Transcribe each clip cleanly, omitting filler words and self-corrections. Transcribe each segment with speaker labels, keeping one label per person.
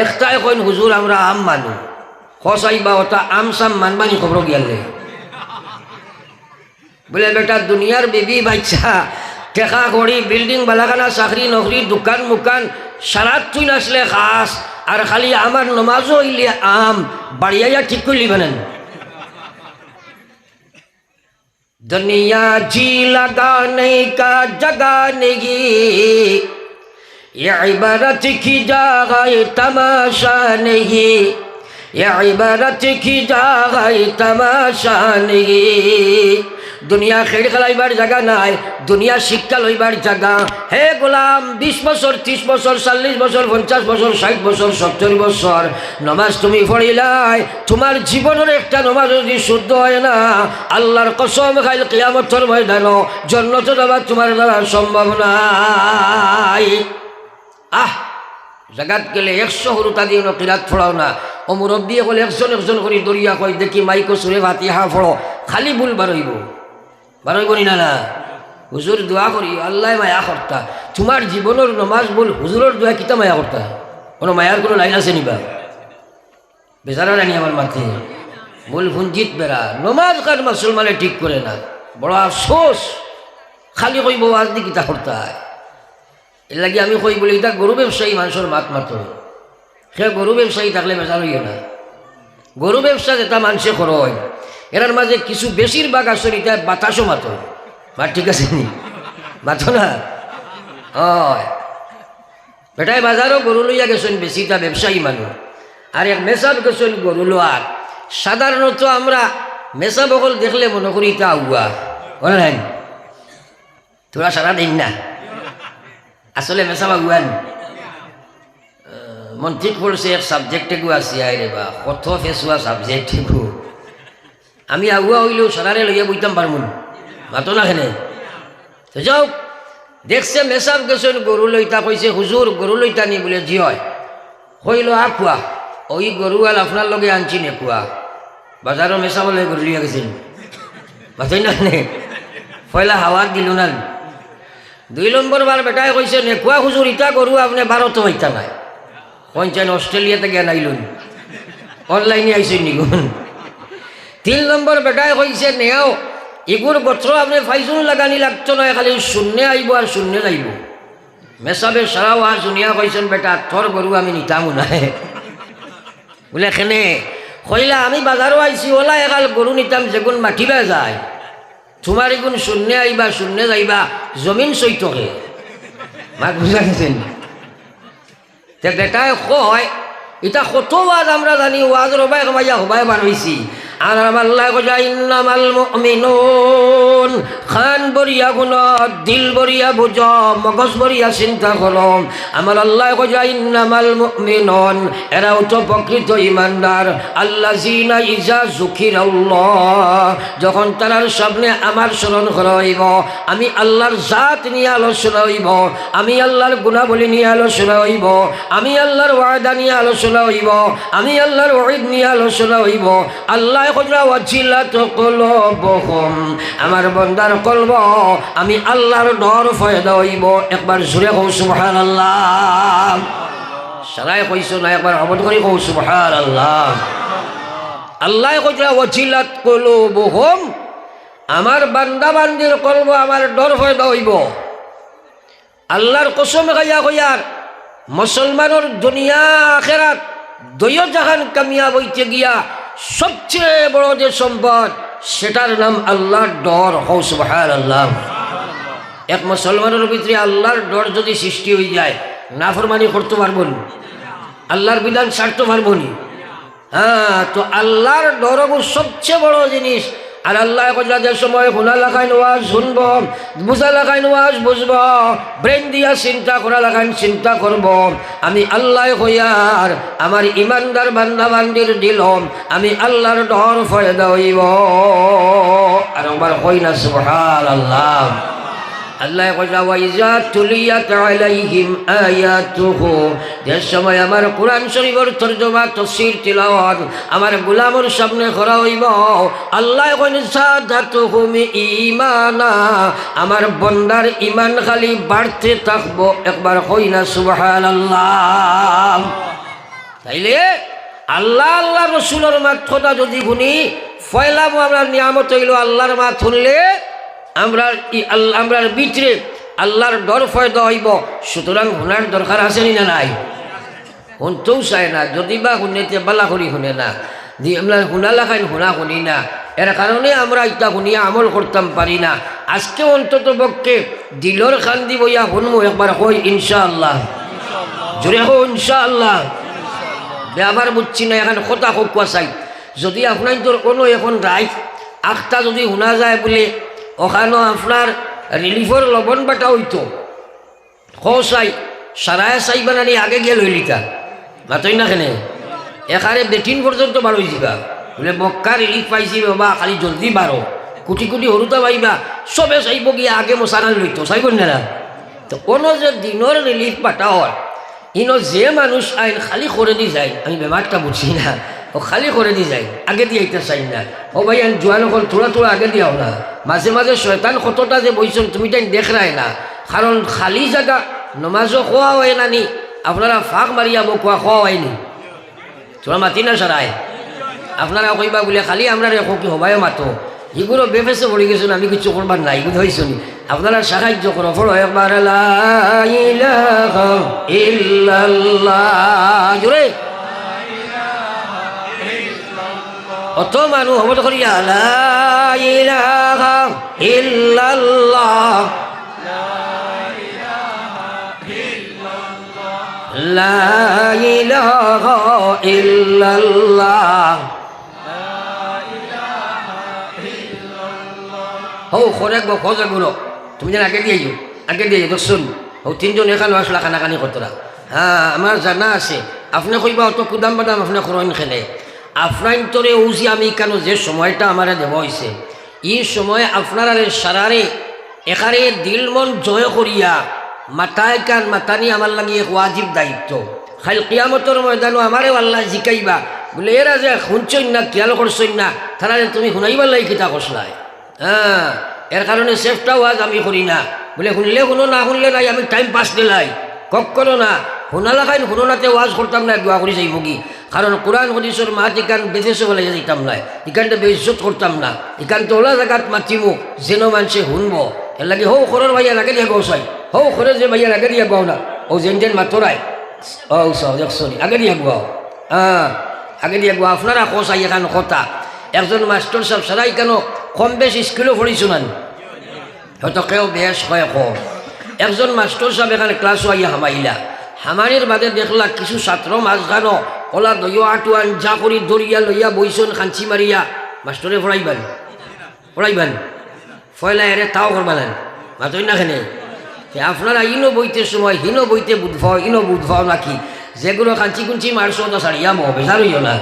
Speaker 1: একটাই কইন হুজুর আমরা আম মানু খসাইবা ওটা আম সাম মানবানি খবর গিয়ালে বলে বেটা দুনিয়ার বিবি বাচ্চা টেকা করি বিল্ডিং বালাখানা চাকরি নকরি দোকান মুকান সারাত তুই আসলে খাস আর খালি আমার নমাজও হইলে আম বাড়িয়া ঠিক করলি বানেন दुनिया जी लगाने का जगह नहीं ये इबारत की जगह तमाशा नहीं ये इबारत की जगह तमाशा नहीं दुनिया खेल खेलाइबार जगह नाई दुनिया शिक्षा लइबार जगह हे गोलाम 20 বছর 30 বছর 40 বছর 50 বছর 60 বছর 70 বছর নামাজ তুমি পড়িলাই তোমার জীবনের একটা নামাজ যদি শুদ্ধ হয় না আল্লাহর কসম খাইল কিয়ামতের ময়দানে জান্নাতে যাওয়া তোমার দ্বারা সম্ভব নাই জাগাত গেলে 100 হুরুতা দিয়ে কিরাত পড়াও না ও মুরব্বী বলে একজন করে দরিয়া কই দেখি মাইকো সুরে ফাতিহা পড়ো খালি ভুল বারইব বারোই করি না হুজুর দোয়া করি আল্লাহ মায়া করতা তোমার জীবনের নমাজ বল হুজুরের দোয়া কিতা মায়া করতা কোনো মায়ার কোনো লাইন আছে নিবা বেচারা রানি আমার মাথে বল ভুঞ্জিত বেড়া নমাজ কার মুসলমানে ঠিক করে না বড় আফসোস খালি কইব আজ দি কিতা করতা এর লাগে আমি কই বলি এটা গরু ব্যবসায়ী মানুষের মাত মাতো সে গরু ব্যবসায়ী থাকলে বেচার হইও না গরু ব্যবসা যেটা মানুষে খরচ এরার মাঝে কিছু বেশিরভাগ আসলে এটা বাতাসও মাতো বা ঠিক আছে নি মাতো না হয় বেটাই বাজারও গরু লইয়া গেছেন বেশিটা ব্যবসায়ী মানুষ আর এক মেসাব গেছেন গরু লোয়ার সাধারণত আমরা মেসাব বকল দেখলে মনে করি তা আগুয়া বলে নাই তোরা সারা দিন না আসলে মেসাব আগুয়ান মন ঠিক পড়ছে এক সাবজেক্টে গু আসি আরে বা কত ফেসুয়া সাবজেক্টে গু আমি আগুয়া হইলেও সারারে লইয়া বইতাম পারমুন মাতো না খেলে তো যাও দেখছে মেসাব গেছেন গরু লইতা কইছে হুজুর গরু লইতা নি বলে জি হয় কইল খুয়া ওই গরুয়াল আপনার লগে আনছি নে খুয়া বাজারও মেসাব লই গরু লিয়া গেছেন মাতই না নে পয়লা হাওয়াত দিল না 2 নম্বর বার বেটায় কইছে নে খুয়া হুজুর ইটা গরু আপনি ভারত হইতা নাই পঞ্চায়েত অস্ট্রেলিয়াতে গিয়ে নাইলুন অনলাইনে আইসেন নিগুন 3 নম্বর বেটায় কইছে নেও এগুর গোত্র আপনি ফাইজুন লাগানি লাগতো না খালি শূন্য আইব আর শূন্য যাইব মেসাবে সারা ওয়া শুনিয়া কইছেন বেটা তোর গরু আমি নিতামু না বলে এখানে কইলা আমি বাজারও আইছি ওলা একাল গরু নিতাম যেগুন মাটিবা যায় তোমার এগুন শূন্য আইবা শূন্য যাইবা জমিন চৈতকে মাক বুঝা গেছেন তে বেটায় কয় এটা কত ওয়াজ আমরা জানি ওয়াজ রবাই কমাইয়া হবাই বার হইছি আর আল্লাহ কইলা ইন্নামাল মুমিনুন খান বরিয়া গুণ দিল বরিয়া বুঝ মগজ বরিয়া চিন্তা করো আমার আল্লাহ কইলা ইন্নামাল মুমিনুন এরাও তো প্রকৃত ইমানদার আল্লাযিনা ইজা যুকিরাল্লাহ যখন তারার সামনে আমার স্মরণ করা হইব আমি আল্লাহর জাত নিয়ে আলোচনা হইব আমি আল্লাহর গুণাবলী নিয়ে আলোচনা হইব আমি আল্লাহর ওয়াদা নিয়ে আলোচনা হইব আমি আল্লাহর ওয়াইদ নিয়ে আলোচনা হইব আল্লাহ আমার বন্দার কলব আমি আল্লাহর ডর ফয়দা হইব একবার জোরে কও সুবহানাল্লাহ সারাই কইছো না একবার অবদ করি কও সুবহানাল্লাহ আল্লাহ কইরা ওয়াজিলাত কুলুবুহুম আমার বান্দা বান্দির কলব আমার ডর ফয়দা হইব আল্লাহর কসম খাইয়া কইয়ার মুসলমানের দুনিয়া আখিরাত দুইও জাহান কামিয়াব হইতে গিয়া সবচেয়ে বড় যে সম্পদ সেটার নাম আল্লাহর ডর হও সুবহানাল্লাহ এক মুসলমানের ভিতরে আল্লাহর ডর যদি সৃষ্টি হয়ে যায় নাফরমানি করতে পারবো না আল্লাহর বিধান ছাড়তে পারবো না হ্যাঁ তো আল্লাহর ডর সবচেয়ে বড় জিনিস আর আল্লাহ যাদের সময় শোনা লাগাই ওয়াজ শুনব বুঝা লাগাই ওয়াজ বুঝব ব্রেন দিয়া চিন্তা করা লাগাই চিন্তা করব আমি আল্লাহ হইয়ার আমার ইমানদার বান্দা বান্দির দিলম আমি আল্লাহর ডর ফয়দা হইব আর আমার হই না সুবহানাল্লাহ আল্লাহ কইলা ওয়াইজা তুলিয়াত আলাইহিম আয়াতুহু যে সময় আমার কোরআন শরীফের তরজমা তাফসীর তিলাওয়াত আমার গোলামের সামনে করা হইব আল্লাহ কইন সাদাতুহুম ঈমানা আমার বান্দার ঈমান খালি বাড়তে থাকবো একবার কই না সুবহানাল্লাহ তাইলে আল্লাহ আল্লাহ রসুলের মাত কথা যদি শুনি ফয়লা আমরা নিয়ামত হইল আল্লাহর মাত শুনলে আমরার ভিতরে আল্লাহর ডর ফয়দা হইব। সুতরাং শোনার দরকার আছে না নাই? শুনতেও চায় না, যদি বা শুনেতে বালা করি শুনে না, আমরা শুনা লাগাই শুনা শুনি না। এর কারণে আমরা ইটা শুনিয়া আমল করতাম পারি না। আজকে অন্তত পক্ষে দিলর খান্দি বইয়া শুনবো একবার কই ইনশাআল্লাহ, জোরে হো ইনশাআল্লাহ। আবার বুঝছি না এখন কথা কোয়া চাই। যদি আপনার তোর কোনো এখন রাইট আখটা যদি শোনা যায় বলে ওখানেও আপনার রিলিফর লবণ বাটা হইতো চাই সারায় চাইবা নানি আগে গিয়ে লইলিতা মাতই না কেনে এখানে বেটিন পর্যন্ত বার হয়ে যাবা বলে বক্কা রিলিফ পাইছি বাবা, খালি জলদি বারো কোটি কোটি হরুতা পাইবা সবে চাইব গিয়ে আগে মশানান লইতো চাইব না। তো কোনো যে দিনের রিলিফ বাটা হয় ইনো যে মানুষ আইন খালি করে দি যায়, আমি বেমারটা বুঝছি না, ও খালি করে দি যায় আগে দিয়ে আইতে চাই না। ও ভাই আইন জোয়ান হল থোড়া থোড়া আগে দিয়াও না। মাঝে মাঝে শয়তান কতটা যে বইছেন তুমি তাই দেখ রায় না, কারণ খালি জায়গা নমাজও খোয়া হয় নানি আপনারা ফাঁক মারিয়া বকুয়া খোয়া হয়নি তোরা মাতি না সারায় আপনারা কইবা বলে খালি আমরা রেখো কি হবাই মাতো এগুলো বেফেসে পড়ে গেছেন, আমি কিছু করবার নাই বুঝ হয়েছেন। আপনারা সাহায্য করো ফলো একবার জোরে অত মানুষ হব করিয়া লা ইলাহা ইল্লাল্লাহ লা ইলাহা ইল্লাল্লাহ হো খরেক গো খোঁজে গুলো তুমি যেন আগে দিয়ে দেখুন ও তিনজন এখানে আসলা খানাখানি কতরা। হ্যাঁ আমার জানা আছে আপনি কইবা অত কুদাম বাদাম আপনি খরণ খেলে আপনার তোরে উজি আমি কেন যে সময়টা আমার দেওয়া হয়েছে এই সময় আপনার সারারে এখানে দিল মন জয় করিয়া মাথায় কান মাতানি আমার লাগে এক ওয়াজিব দায়িত্ব। খালি কিয়ামতর ময়দানও আমারে আল্লাহ জিকাইবা বলে এরা যে শুনছই না খেয়াল করছই না তারা তুমি শুনাইবার লাগে কিতা কষলাই। হ্যাঁ এর কারণে সেফটাও আজ আমি করি না বলে শুনলে শুনো না শুনলে নাই আমি টাইম পাস দিলাই কখনো না শোনা লাগাই শুনো নাতে ওয়াজ করতাম না দোয়া করে যাইব কি, কারণ কোরআন হদিসের মাত ইকান বেঁচেছে বলে যেতাম না, ইকানটা বেইজ্জত করতাম না, ইকানটা ওলা জায়গাত মাতিমু যেন মানুষে শুনবো। এর লাগে হৌ খরের ভাইয়া লাগে দিয়ে গৌসাই হৌ খরে যে ভাইয়া আগে দিয়ে গাও না ও যেন যেন মাতরাই ও সরি আগে দিয়ে গাও। হ্যাঁ আগে দিয়ে গাও আপনারা কোসাই এখান কথা একজন মাস্টার সাহেব সারাই কেন কম বেশ স্কুলও পড়িছো না হয়তো কেউ বেশ কয়ে কম। একজন মাস্টার সাহেব এখানে ক্লাসও আইয়া হামাইলা হামারির বাদে দেখলা কিছু ছাত্র মাঝখানো ওলা দইয়া আটুয়ান যা করি দরিয়া লইয়া বইছন খাঞ্চি মারিয়া মাস্টরে পড়াইবেন ফয়লা এরে তাও করবেন মাতই না খেনে আপনারা ইনো বইতে সময় হিনো বইতে বুধফাও ইনো বুধফাও নাকি যেগুলো কাঞ্চি কুঞ্চি মারছো তো সারিয়াম বেজার হইও না।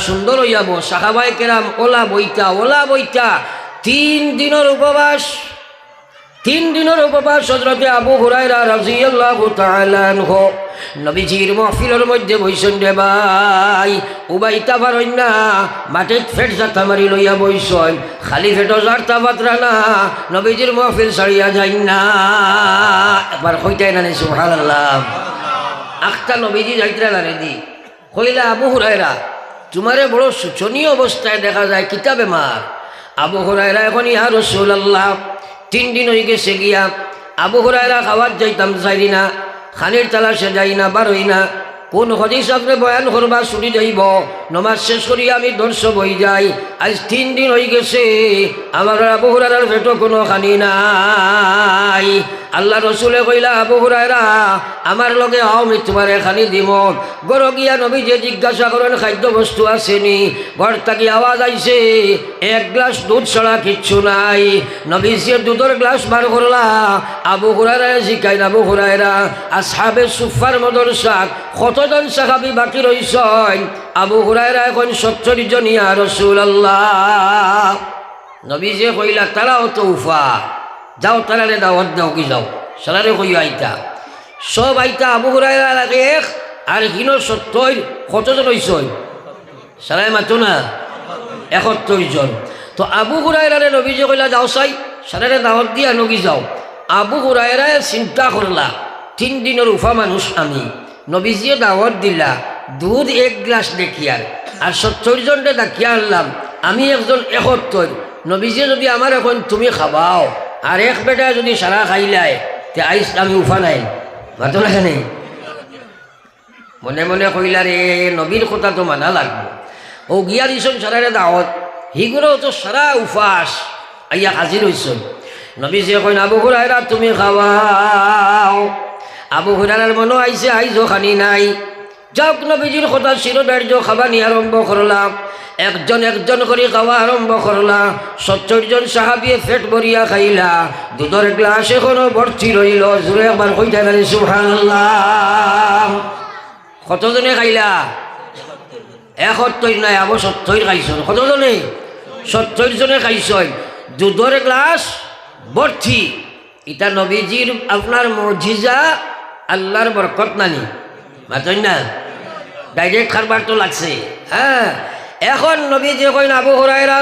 Speaker 1: সুন্দর হইয়াব সাহাবায়ে কেরাম ওলা বইতা 3 দিনের উপবাস হযরতে আবু হুরায়রা রাদিয়াল্লাহু তাআলা আনহু নবীজির মাহফিলের মধ্যে বইছেন রে ভাই উবাইতা পারেন না মাঠে ফেট জাতা মারি লইয়া বইছেন খালি ফেটো জারতা পাত্রা না নবীজির মাহফিল ছাড়িয়া যাই না একবার কইতাই না সুবহানাল্লাহ। আখতা নবীজি যাইতরা না রেদি কইলা আবু হুরায়রা তোমারে বড় শোচনীয় অবস্থায় দেখা যায় কিতাবে মার। আবু হুরায়রা এখন ইয়া রাসূলুল্লাহ 3 দিন হয়ে গেছে গিয়া আবু হুরায়রা খাওয়ার যাইতাম চাইরি না খানির তালাশে যাই না বারোই না কোন হদিস আপনি বয়ান করবা শুনি যাইব নমাজ শেষ করি আমি দর্শ বই যাই আজ 3 দিন হয়ে গেছে আমার আবু হুরায়রার পেটো কোনো খানি নাই। আল্লাহ রসুলে কইলা আবু হুরায়রা আমার লগে আও আমি তোমার খানি দিব। গর গিয়া নবী যে জিজ্ঞাসা করেন খাদ্য বস্তু আসেনি ঘর থাকি আওয়াজ আইছে 1 গ্লাস দুধ ছাড়া কিচ্ছু নাই। নবী যে দুধের গ্লাস বার করলা আবু হুরায়রা জিকাইল আবু হুরায়রা আসহাবে সুফার মদরসাত কতজন সাহাবী বাকি রইছেন? আবু হুরায়রা এখন 70 জন ইয়া রাসূলুল্লাহ। নবী যে কইলা তারাও তো উফা যাও তারারে দাওয়াত দাও কি যাও সারারে কই আইতা সব আইতা আবু হুরায়রা লাগে আর হিনো 70 কতজন হইছেন সারাই মাতো না 71 জন। তো আবু হুরায়রারে নবী যে কইলা যাও চাই সারারে দাওয়াত দিয়া নগি যাও। আবু হুরায়রা চিন্তা করলা 3 দিনের উফা মানুষ আমি নবীজিয়ে দাওয়াত দিলা দুধ 1 গ্লাস দেখিয়ার আর 70 জনকে ডাকিয়া আনলাম আমি একজন 71 নবীজি যদি আমার এখন তুমি খাবাও আর এক বেটা যদি সারা খাইলাই তে আইস আমি উফা নাই মাতো না নেই মনে মনে কইলা রে নবীর কথা তো মানা লাগবে ও গিয়া দিছন সারারে দাওয়াত হিগুলো তো সারা উফাস আইয়া হাজির হইছন নবীজি কইন আবু হুরায়রা তুমি খাওয়াও আবু হুরায়রার মনে আইছে আইজো খানি নাই যাওক নবীজির কথা শিরোধার্য খাবানি আরম্ভ করলাম একজন একজন করে খাওয়া আরম্ভ করলা 70 জন সাহাবিয়ে পেট ভরিয়া খাইলা দুধের গ্লাস এখনো ভর্তি রইল জোরে একবার কইতে পারি সুবহানাল্লাহ কতজনে খাইলা 71 নাই আবু 70 খাইছন কতজনে 70 জনে খাইছন দুধের গ্লাস ভর্তি এটা নবীজির আপনার মুজিজা আল্লাহর বরকত নানি মাতই না ডাইরেক্ট খাবার তো লাগছে হ্যাঁ এখন নবীজি কইন আবু হুরায়রা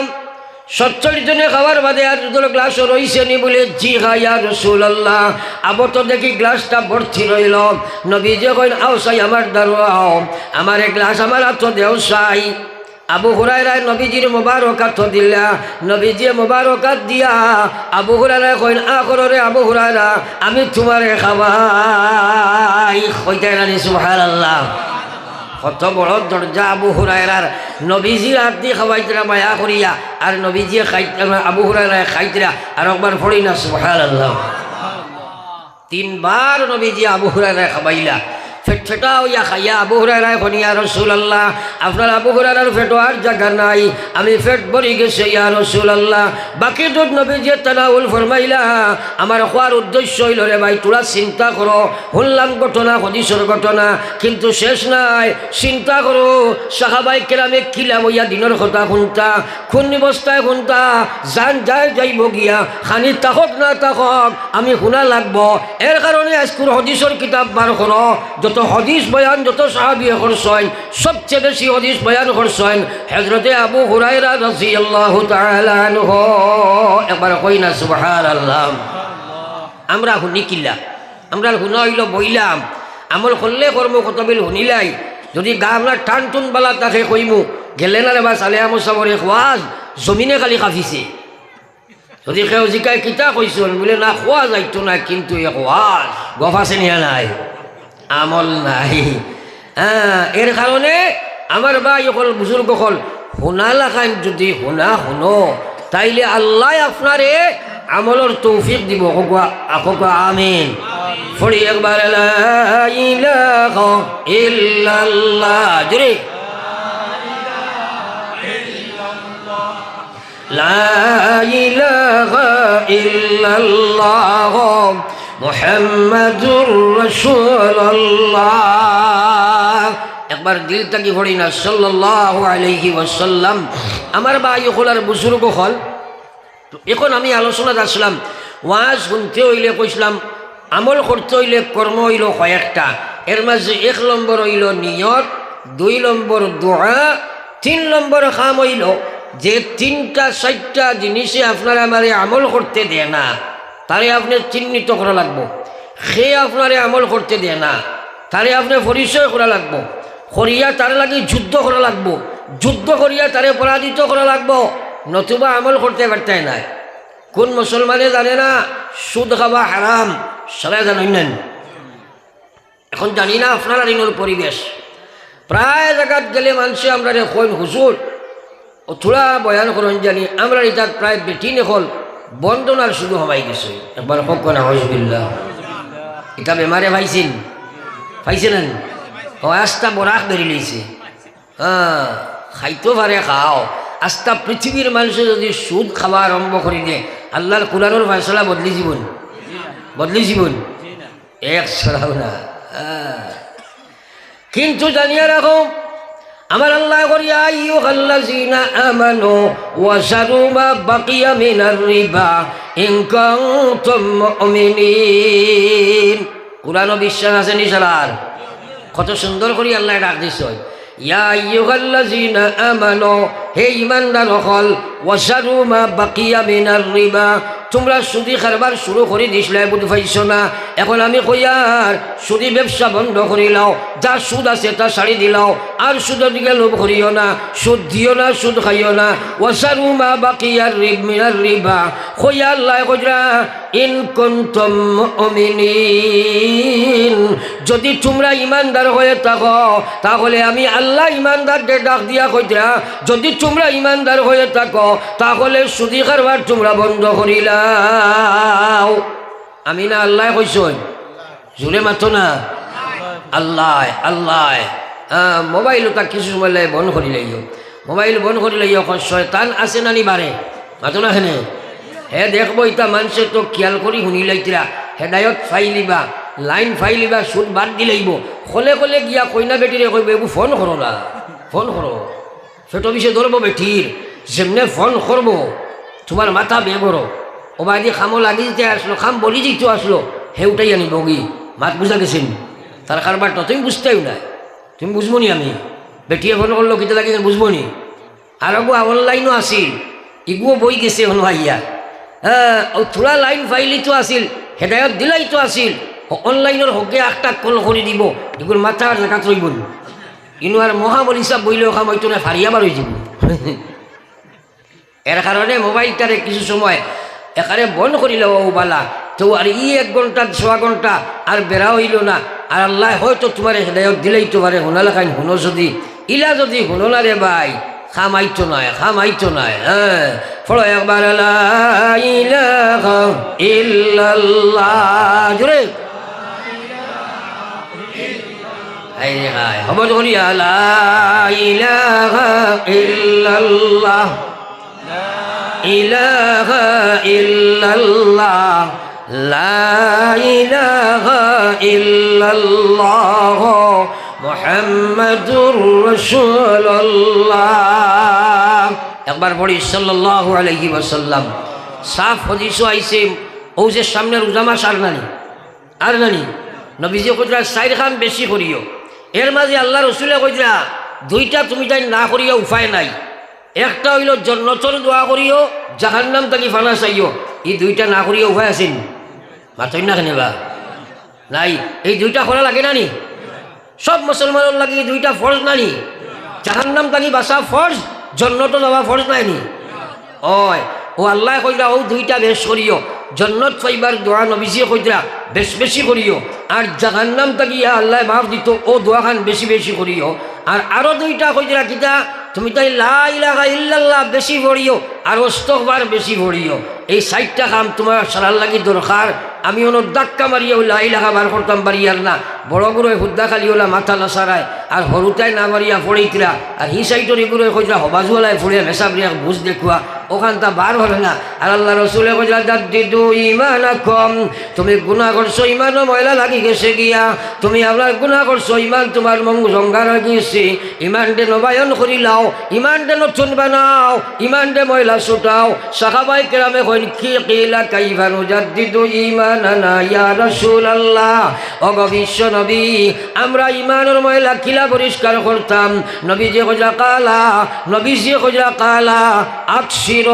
Speaker 1: 70 জনে খাওয়ার বাদে আর দুধের গ্লাসও রইছে নি বলে জি হ্যাঁ ইয়া রাসূলুল্লাহ আবু তো দেখি গ্লাসটা ভর্তি রইল নবীজি কইন আও সাই আমার দাঁড়াও আমার এক গ্লাস আমার হাত দেও সাই আবু হুরায়রা নবীজির মোবারকাত দিলা নবীজি মোবারকাত দিয়া আবু হুরায়রা কইন আখরে আবু হুরায়রা আমি তোমারে খাওয়াই কইতে রানি সুবহানাল্লাহ কত বড় দরজা আবু হুরায়রার নবীজির হাত দিয়ে খাওয়াইতরা মায়া করিয়া আর নবীজি খাইতে আবু হুরায়রা খাইতরা আর একবার পড়ি না সুবহানাল্লাহ 3 বার নবীজি আবু হুরায়রা খাওয়াইলা ফেটা হইয়া খাইয়া আবু হুরায়রা কইন ইয়া রাসূলুল্লাহ আপনার আবু হুরায়রার পেটও আর জায়গা নাই আমি পেট ভরি গেছে ইয়া রাসূলুল্লাহ বাকি দুধ নবীজি তানাউল ফরমাইলা আমার খাওয়ার উদ্দেশ্য হইল রে ভাই তোরা চিন্তা করো শুনলাম ঘটনা হদিসের ঘটনা কিন্তু শেষ নাই চিন্তা করো সাহাবায়ে কেরামে কিলাম হইয়া দিনের কথা শুনতা কোন অবস্থায় শুনতা জান যায় যাইব গিয়া খানি তাকক না তাকক আমি শুনা লাগবো এর কারণে আজকুর হদিসের কিতাব বার করো যত হদিস বয়ান যত সাহাবী করছেন সবচেয়ে বেশি হদিস বয়ান করছেন হযরতে আবু হুরায়রা রাদিয়াল্লাহু তাআলা আনহু একবার কই না সুবহানাল্লাহ আমরা শুনি কিলা আমরা শুনা হইল বইলাম আমল করলে কর্ম কতবিল শুনিলাই যদি গা আপনার টান টুন বালা তাকে কইমু গেলে না রে বা সালে আমো সাবরে খোয়াজ জমিনে খালি কাফিছে যদি কেউ জিকায় কিতা কইছেন বলে না খোয়া যাইতো না কিন্তু এ খোয়াজ গফাছে নিয়া নাই আমল নাই হ্যাঁ এর কারণে আমার ভাই সকল বুজুর্গ সকল শুনা লাগান যদি শুনা শুনো তাইলে আল্লাহ আপনারে আমলের তৌফিক দিব আমিন ফড়ি একবার লা ইলাহা ইল্লাল্লাহ জোরে লা ইলাহা ইল্লাল্লাহ মুহাম্মাদুর রাসূলুল্লাহ একবার দিল থেকে পড়ি না সাল্লাল্লাহু আলাইহি ওয়াসাল্লাম আমার ভাই হলার বুজুর্গ হল এখন আমি আলোচনাতে আসলাম ওয়াজ শুনতে হইলে কইছিলাম আমল করতে হইলে কর্ম হইল কয়েকটা এর মাঝে 1 নম্বর হইল নিয়ত 2 নম্বর দোয়া 3 নম্বর কাম হইল যে 3টা 4টা জিনিসে আপনারা আমারে আমল করতে দেয় না তারে আপনি চিহ্নিত করা লাগবো সে আপনারে আমল করতে দেয় না তারে আপনি পরিচয় করা লাগবো করিয়া তার লাগে যুদ্ধ করা লাগবো যুদ্ধ করিয়া তারে পরাজিত করা লাগবো নতুবা আমল করতে পারতে না কোন মুসলমানে জানে না সুদ খাওয়া হারাম সবাই জানেন না এখন জানি না আপনার আইনের পরিবেশ প্রায় জায়গাত গেলে মানুষে আমরা কইন হুজুর ও থোড়া বয়ান করেন জানি আমরা এটা প্রায় বেটি নেখল বন্দনার শুধু হবাই গেছে একবার হোক না হজবিল্লাহ এটা বেমারে পাইছেন ও আস্তা বরাক বেরিয়ে লইছে হ্যাঁ খাইতো পারে খাও আস্তা পৃথিবীর মানুষে যদি সুদ খাওয়া আরম্ভ করে দিয়ে আল্লাহর কুরআনের ফয়সালা বদলি জীবন এক সরাও না কিন্তু জানিয়ে রাখো আমার আল্লাহ করিয়া আইয়ুহাল্লাযীনা আমানু ওয়াযারু মা বাকিয়া মিনার রিবা ইন কুনতুম মুমিনিন কুরআন বিশ্বাস আছে নিশালার কত সুন্দর করে আল্লাহ ডাক দিছে ইয়া আইয়ুহাল্লাযীনা আমানু হে ইমানদার হল ওয়াসারু মা বাকিয়া মিনার রিবা, তোমরা সুদি খারবার শুরু করে দিছিলে বুঝ পাইছ না। এখন আমি কইয়ার সুদি ব্যবসা বন্ধ করি লাও, যা সুদ আছে তা ছাড়ি দিলাও, আর সুদের দিকে লোভ করিও না, সুদ দিও না, সুদ খাইও না। ওয়াসারু মা বাকিয়া মিনার রিবা, কইয়া আল্লাহ কইরা ইন কুনতুম মুমিনিন, যদি তোমরা ইমানদার হয়ে থাকো তাহলে আমি আল্লাহ ইমানদারকে ডাক দিয়া কইরা, যদি তোমরা ইমানদার হয়ে থাকো তাহলে সুদি কারবার তোমরা বন্ধ করিলাও। আমি না আল্লাহ কইছই, জোরে মাতো না আল্লাহ আল্লাহ। মোবাইল তা কিছু সময় বন্ধ করি লাইও, মোবাইল বন্ধ করি লাইও। শয়তান আছে নানি বারে মাতো না হেনে, হে দেখবো ইতা মানুষে তো খেয়াল করি শুনি লাইতরা, হেদায়ত ফাইলিবা, লাইন ফাইলিবা, সুদ বাদ দিলাইব, কলে কলে গিয়া কইনা বেটিরে কইব এবু ফোন করো না, ফোন করো, সেটা বিষয়ে ধরবো বেটির, যেমনে ফোন করবো তোমার মাথা বেগরো, ও বাদি খামো লাগি দিতে আসলো, খাম বলি দিতে আসলো, হে উঠাই আনি বগি মাত বুঝা গেছেন তার কারবারটা তুমি বুঝতেও না, তুমি বুঝবো নি। আমি বেটিয়ে ফোন করলো কিতে লাগে বুঝবো নি। আর অনলাইনও আসিল, ইগুও বই গেছে হন ভাইয়া, হ্যাঁ থোড়া লাইন ফাইলি তো আসিল, হেদায়ত দিলাই তো আসিল, অনলাইনের হকে একটা কল করে দিব, এগুলো মাথার জায়গা রইব ইনু আর মহাবল হিসাব বইলেও খাম হয়তো না ফারিয়াবার হয়ে যাব। এর কারণে মোবাইলটারে কিছু সময় এখানে বন্ধ করিল ও বালা, তো আর 1 ঘন্টা 6 ঘন্টা আর বেড়া হইল না। আর আল্লাহ হয়তো তোমার হেদায়ত দিলেই তোমারে হোনালাখান হুনো, যদি ইলা যদি হুনো না রে ভাই খামাইতো নয়, খামাইতো নয়। হ্যাঁ ফলো একবার লা ইলাহা ইল্লাল্লাহ, জোরে আইরে হায় হবত করিয়া লা ইলাহা ইল্লাল্লাহ, ইলাহা ইল্লাল্লাহ, লা ইলাহা ইল্লাল্লাহ মুহাম্মাদুর রাসূলুল্লাহ। একবার পড়ি সাল্লাল্লাহু আলাইহি ওয়াসাল্লাম। সাফ হাদিসও আইছে, ও যে সামনে রোজা মাস আর নানি, আর নানি নবীজি কইরা 4 খান বেশি করিও। এর মাঝে আল্লাহ রসুলে কইরা 2টা তুমি তাই না করিয়া উপায় নাই, একটা হইল জন্নতর দোয়া করিও, জাহান্নাম তাকি ফানা চাইও। এই 2টা না করিয়া উপায় আছেন মাতই না কেনেবা নাই, এই 2টা করা লাগে নানি, সব মুসলমানের লাগে 2টা ফরজ নানি, জাহান্নাম তাকি বাসা ফরজ, জন্নত যাওয়া ফরজ নাইনি। ওই ও আল্লাহ কইরা ও 2টা বেশ করিও, জন্নত পাইবার দোয়া নবীজি কইরা বেশ বেশি করিও, আর জাহান্নাম তাকিয়া আল্লাহ মাফ দিত ও দোয়া খান বেশি বেশি করিও। আর আরো 2টা কইরা কিতা তুমি তাই লা ইলাহা ইল্লাল্লাহ বেশি পড়িও, আর ইস্তিগফার বেশি পড়িও। এই 4টা কাম তোমার সারার লাগি দরকার। আমি ওর ধাক্কা মারিয়া লা ইলাহা বার করতাম বাড়িয়ার না, বড় বড় হুদ্দা খালি ওলা মাথা নাসারায়, আর হরুতাই না মারিয়া পড়েইতরা, আর হি সাইটর এগুলো কইরা হবাজুয়ালায় ফুড়ে মেসা বিয়া বুঝ দেখুয়া ওখান তা বার হবে না। আর আল্লাহ রসুলে কইরা জাদ্দিদু ঈমানাকুম, তুমি গুনাহ করছো ইমানও ময়লা লাগি গেছে গিয়া, তুমি আল্লাহ গুনাহ করছো ইমান তোমার জঙ্গা লাগিয়েছে, ইমান দে নবায়ন করি লাও, ইমান দে নতুন বানাও, ইমান দে ময়লা ছুটাও। সাহাবায়ে কেরামে কইন কি কিলা কাইফা নুজাদ্দিদু ঈমানানা ইয়া রাসূলুল্লাহ, ওগো বিশ্ব নবী আমরা ইমানের ময়লা কিলা পরিষ্কার করতাম? নবীজি কইরা কালা, নবীজি কইরা কালা আকসির,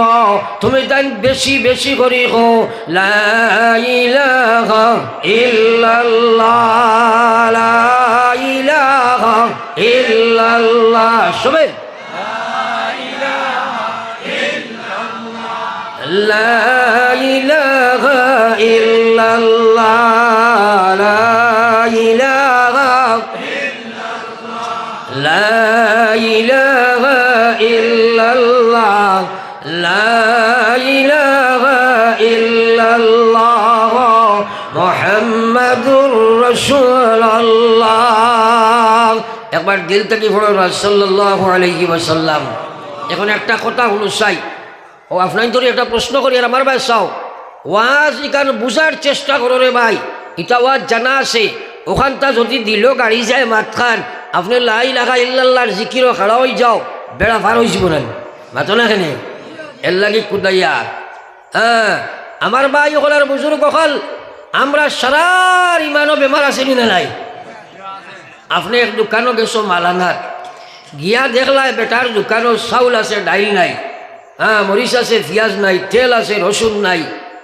Speaker 1: তুমি তাই বেশি বেশি করি হো লা ইলাহা ইল্লাল্লাহ, লা ইলাহা ইল্লাল্লাহ, সবে লা ইলাহা ইল্লাল্লাহ, লা ইলাহা ইল্লাল্লাহ, লা ইলাহা ইল্লাল্লাহ, লা ইলাহা ইল্লাল্লাহ মুহাম্মাদুর রাসূলুল্লাহ। একবার দিল থেকে পড়ো সাল্লাল্লাহু আলাইহি ওয়াসাল্লাম। এখন একটা কথা হলো চাই, ও আপনার তোর একটা প্রশ্ন করি আর আমার ভাই চাও, ওয়াজ ইকান বুঝার চেষ্টা করো রে ভাই, এটা ওয়াজ জানা আছে, ওখানটা যদি দিল গাড়ি যায় মাত খান, আপনি লা ইলাহা ইল্লাল্লাহর জিকিরও খাড়া হয়ে যাও, বেড়া পার হয়ে যাব না মাতো না এখানে এর লাগে কুদাইয়া। হ্যাঁ আমার ভাই ওখানে বুজুর্গ হল, আমরা সারার ইমানও বেমার আছে না নাই? আপনি এক দোকানও গেছো মাল আনার, গিয়া দেখলায় বেটার দোকানও চাউল আছে, ডাইল নাই, মরিচ আছে, পিঁয়াজ নাই, তেল আছে, রসুন নাই।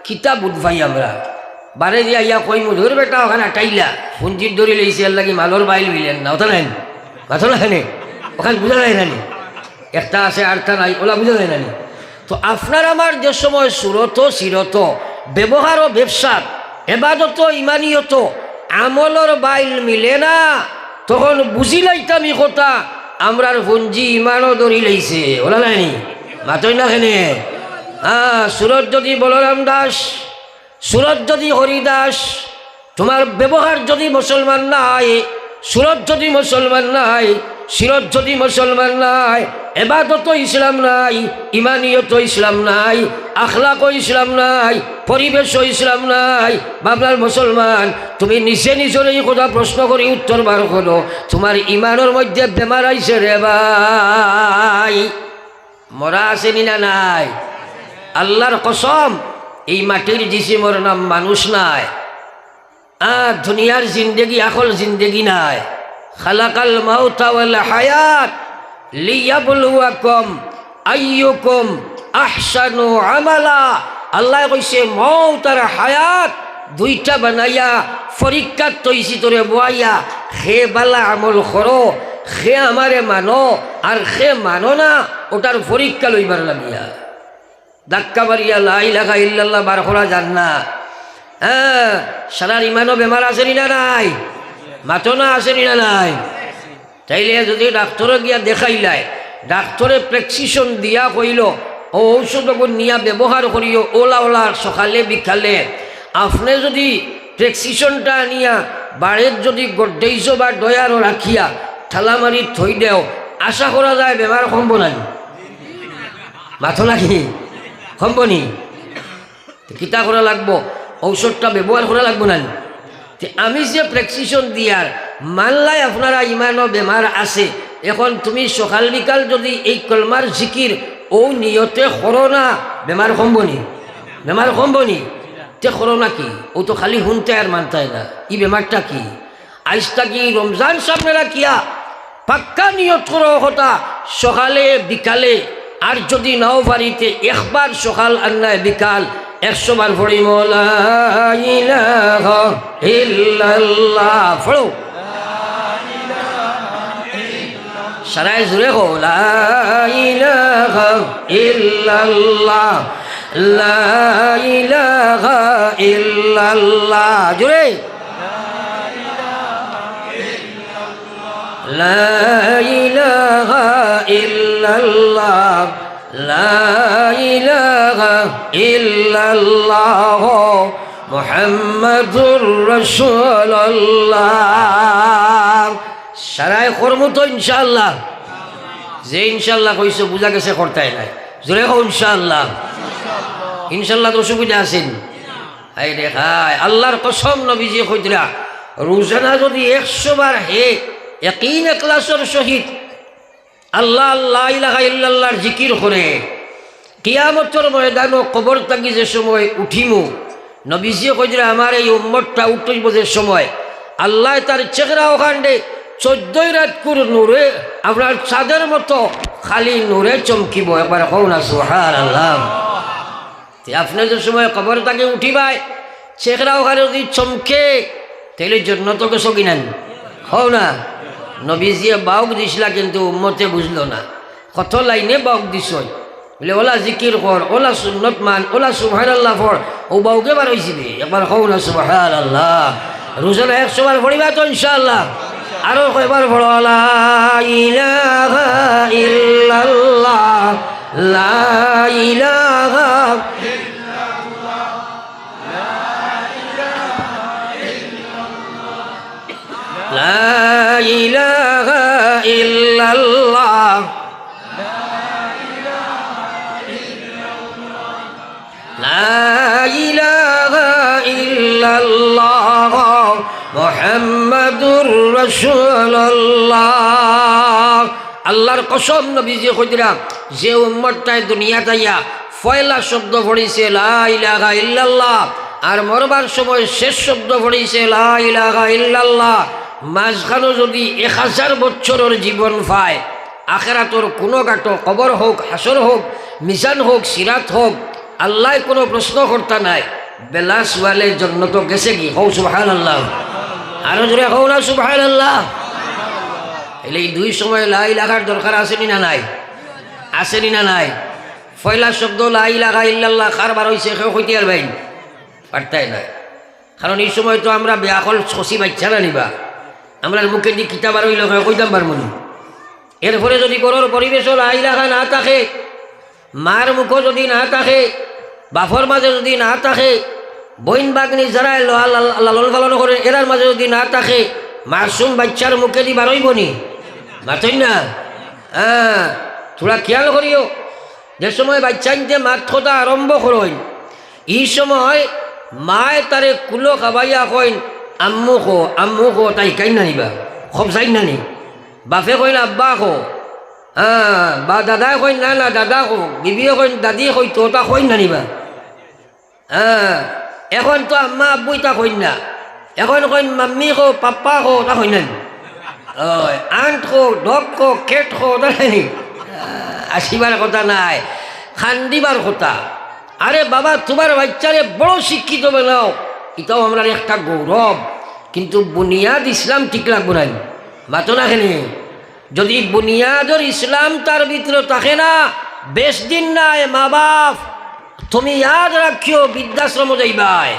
Speaker 1: কিতা বুধ ভাই আমরা বারে দিয়া ইয়া কই মধুর বেটা ওখানে আটাইলা পুঞ্জির ধরে লইছে এর লাগি মালর বাইল মিলেন না, ওটা নাই মাথা না ওখানে বুঝা যায় নানি, একটা আছে আরটা নাই, ওলা বুঝা যায় নানি। তো আপনার আমার যে সময় সুরত সিরত ব্যবহার ও ব্যবসার এবাদত ইমানিয়ত আমলর বাইল মিলে না, তখন বুঝি লাইতাম ই কথা আমরার পুঞ্জি ইমানও ধরি লাইছে, ওলা নাই মাতই না খেনে। সুরত যদি বলরাম দাস, সুরত যদি হরিদাস, তোমার ব্যবহার যদি মুসলমান নাই, সুরত যদি মুসলমান নাই, সিরত যদি মুসলমান নাই, এবাদত ইসলাম নাই, ইমানিয়ত ইসলাম নাই, আখলাক ইসলাম নাই, পরিবেশ ইসলাম নাই, বাবলার মুসলমান তুমি নিজে নিজের এই কথা প্রশ্ন করি উত্তর বার করো, তোমার ইমানের মধ্যে বেমার আইছে রে ভাই, মরা আসেনি না নাই? আল্লাহর কসম এই মাটির জিসিমর নাম মানুষ নাই, দুনিয়ার জিন্দেগি আসল জিন্দেগি নাই। খালাকাল মাউতা ওয়াল হায়াত লিয়াবলুয়াকুম আইয়ুকুম আহসানু আমালা। আল্লাহ কইছে মউত আর হায়াত দুইটা বানাইয়া পরীক্ষা তৈছি তোরে বয়াইয়া, খে বালা আমল করো, খে আমারে মানো, আর খে মানো না ওটার পরীক্ষা লইবার লাগিয়া ধাক্কা মারিয়া লা ইলাহা ইল্লাল্লাহ বার করা যান না। সারার ইমানও বেমার আসেনি না নাই? মাতো না আসেনি না নাই? তাইলে যদি ডাক্তারে গিয়া দেখাইলাই, ডাক্তারে প্রেসক্রিপশন দিয়া কইল ও ঔষধ নিয়া ব্যবহার করিও ওলা ওলা সকালে বিকালে, আপনি যদি প্রেসক্রিপশনটা আনিয়া বাড়ির যদি গড্ডেইছ বা ডয়ারও রাখিয়া ঠালা মারি থই দেও, আশা করা যায় বেমার কমব না। মাথো নাকি কমবনি? কিতা করা লাগবো? ঔষধটা ব্যবহার করা লাগবো না। আমি যে প্রেসক্রিপশন দিয়ার মানলাই আপনারা ইমানও বেমার আছে, এখন তুমি সকাল বিকাল যদি এই কলমার জিকির ও নিয়তে করো না, বেমার কমবনি? বেমার কমবনি? তে করো না কি? ও তো খালি শুনতে আর মানতায় না। ই বেমারটা কি? আইসটা কি রমজান সামনে রাখিয়া পাক্কা নিয়ত করো কথা সকালে বিকালে, আর যদি নাও পারিতে একবার সকাল আর নাই বিকাল 100 বার পড়ি লা ইলাহা ইল্লাল্লাহ পড়ো, সারাই জুড়ে হো লা ইলাহা ইল্লাল্লাহ, লা ইলাহা ইল্লাল্লাহ জুড়ে, লা ইলাহা ইল্লাল্লাহ, লা ইলাহা ইল্লাল্লাহ মুহাম্মাদুর রাসূলুল্লাহ। সারাই করমু তো ইনশাআল্লাহ। যে ইনশাআল্লাহ কইছো বুঝা গেছে করতাই নাই, জোরে হো ইনশাআল্লাহ। ইনশাআল্লাহ তো অসুবিধা আছেন? হাই রে হাই, আল্লাহর কসম নবীজি কইতরা রোজানা যদি 100 বার হে ইয়াকিন ইখলাসের সহিত আল্লাহ লা ইলাহা ইল্লাল্লাহর জিকির করে, কিয়ামতের ময়দানও কবর থাকি যে সময় উঠিমু, নবীজি কইতরা আমার এই উম্মতটা উঠইব যে সময়, আল্লাহ তার চেহারা ওখানে 14 রাত করে নূরে আপনার চাঁদের মতো খালি নূরে চমকিব। একবার কও না সুবহানাল্লাহ। আপনি যে সময় কবর থেকে উঠিবাই চেহারা ওখানে যদি চমকে, তাহলে জন্নত গেছো কিনান? হও না? নবীজিয়ে বাউক দিছিলা কিন্তু উম্মতে বুঝলো না, কত লাইনে বাউক দিছ বলে ওলা জিকির কর, ওলা সুন্নত মান, ওলা সুবহানাল্লাহ পড়, ও বাউকে বার হয়েছিবে। একবার হও না সুবহানাল্লাহ। রোজানা 100 বার পড়িবা তো ইনশাআল্লাহ। আরো কয়বার পড়ো লা ইলাহা ইল্লাল্লাহ, লা ইলাহা ইল্লাল্লাহ, লা ইলাহা ইল্লাল্লাহ, লা ইলাহা ইল্লাল্লাহ মুহাম্মাদুর রাসূলুল্লাহ। আল্লাহর কসম নবীজি কইরা যে উম্মতটায় দুনিয়া তাইয়া পয়লা শব্দ পড়িছে লা ইলাহা ইল্লাল্লাহ, আর মরবার সময় শেষ শব্দ পড়িছে লা ইলাহা ইল্লাল্লাহ, মাঝখানে যদি 1000 বছরের জীবন পায় আখেরাতর কোনো গাটো কবর হোক, হাসর হোক, মিজান হোক, সিরাত হোক, আল্লাহ কোনো প্রশ্ন করতা নাই। বেলা সোয়ালের জন্য তো গেছে কি, হৌ সুবহানাল্লাহ, আরো জোরে হৌ না সুবহানাল্লাহ। এলে এই দুই সময় লা ইলাহার দরকার আসেনি না নাই? আসেনি না নাই? পয়লা শব্দ লা ইলাহা ইল্লাল্লাহ কার বার হইছে কেউ কইতে আর ভাই পারতাই নাই। কারণ এই সময় তো আমরা বেয়াকল শশি বাচ্চা না নিবা, আমরা মুখে দিয়ে কিতাব আর হইল কইতাম পারমনি। এরপরে যদি গরুর পরিবেশও লা ইলাহা না থাকে, মার মুখও যদি না থাকে, বাফর মাঝে যদি না থাকে, বইন বাগনি যারা লালন পালন করে এরার মাঝে যদি না থাকে, মাসুম বাচ্চার মুখে দি বারইব নি? মাতই না। হ্যাঁ, তোরা খেয়াল করিও, যে সময় বাচ্চা নিতে মাত কথা আরম্ভ করইন, এই সময় মায় তারে কুলো খাবাইয়া কইন আম্মু খো তাই কাই না নিবা, খব চাই না নি? বাপে কইন আব্বা খো, হ্যাঁ, বা দাদাই কইন না না দাদা খো, বিবিয়ে কইন দাদি কই তো তা কইন না নিবা। হ্যাঁ, এখন তো আম্মা আব্বু তা কইন না, এখন কইন মাম্মি খো পাপ্পা খো তা কইন না। আন্ট খো, ডগ খো, কেট খো তা নাই, আসিবার কথা নাই, খান্দিবার কথা। আরে বাবা, তোমার বাচ্চারে বড় শিক্ষিত বানাও, এটাও আমরা একটা গৌরব। কিন্তু বুনিয়াদ ইসলাম ঠিক লাগবো নাই, মাতো না খেলে। যদি বুনিয়াদর ইসলাম তার ভিতরে থাকে না, বেশ দিন নাই মা বাপ, তুমি ইয়াদ রাখিও বৃদ্ধাশ্রম যাইবাই।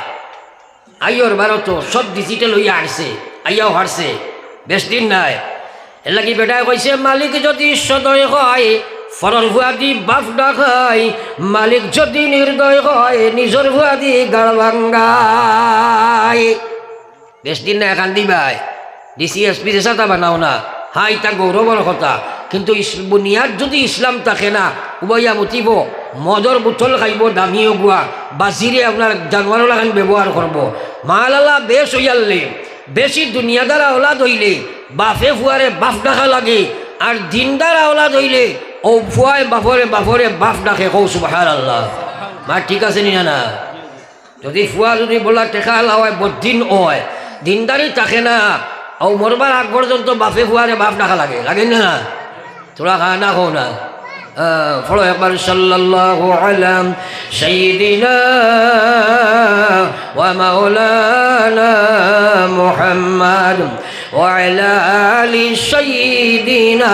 Speaker 1: আইয়র ভারত সব ডিজিটাল হইয়া আসছে, আইয়াও হারছে, বেশ দিন নাই। এর লাগি বেটায় কইছে, মালিক যদি সদয় হয় ফরর ভুয়াদি বাপ ডাকাই, মালিক যদি নির্দয় হয় নিজের ভুয়াদি গাড় ভাঙ্গাই। বেশ দিন না এখান দিবাই, ডিসিএসপি দেশাটা বানাও না, হ্যাঁ এটা গৌরবর কথা। কিন্তু বুনিয়াদ যদি ইসলাম থাকে না, উবাইয়া মুতিব, মদর বোতল খাইব দামিও গুয়া, বাজিরে আপনার জানোয়ার লাগান ব্যবহার করব। মালালা বেশ হইয়ালে, বেশি দুনিয়াদার আওলাদ হইলে বাপে ফুয়ারে বাপ ডাকা লাগে, আর দিনদার আওলাদ হইলে ও ফুয়ায় বাপরে বাপ ডাকে। কৌ সুবহানাল্লাহ। মা ঠিক আছে নি না? যদি ফুয়া যদি বলা টেকা হয় বদিন হয়, দিনদারি থাকে না, ও মরবার আগ পর্যন্ত বাপে ফুয়ারে বাপ ডাকা লাগে, লাগে না? তোরা খা না খো না। ফলো একবার সাল্লাল্লাহু আলা সাইয়্যিদিনা ওয়া মাওলানা মুহাম্মদ ওয়া আলা আলি সাইয়্যিদিনা।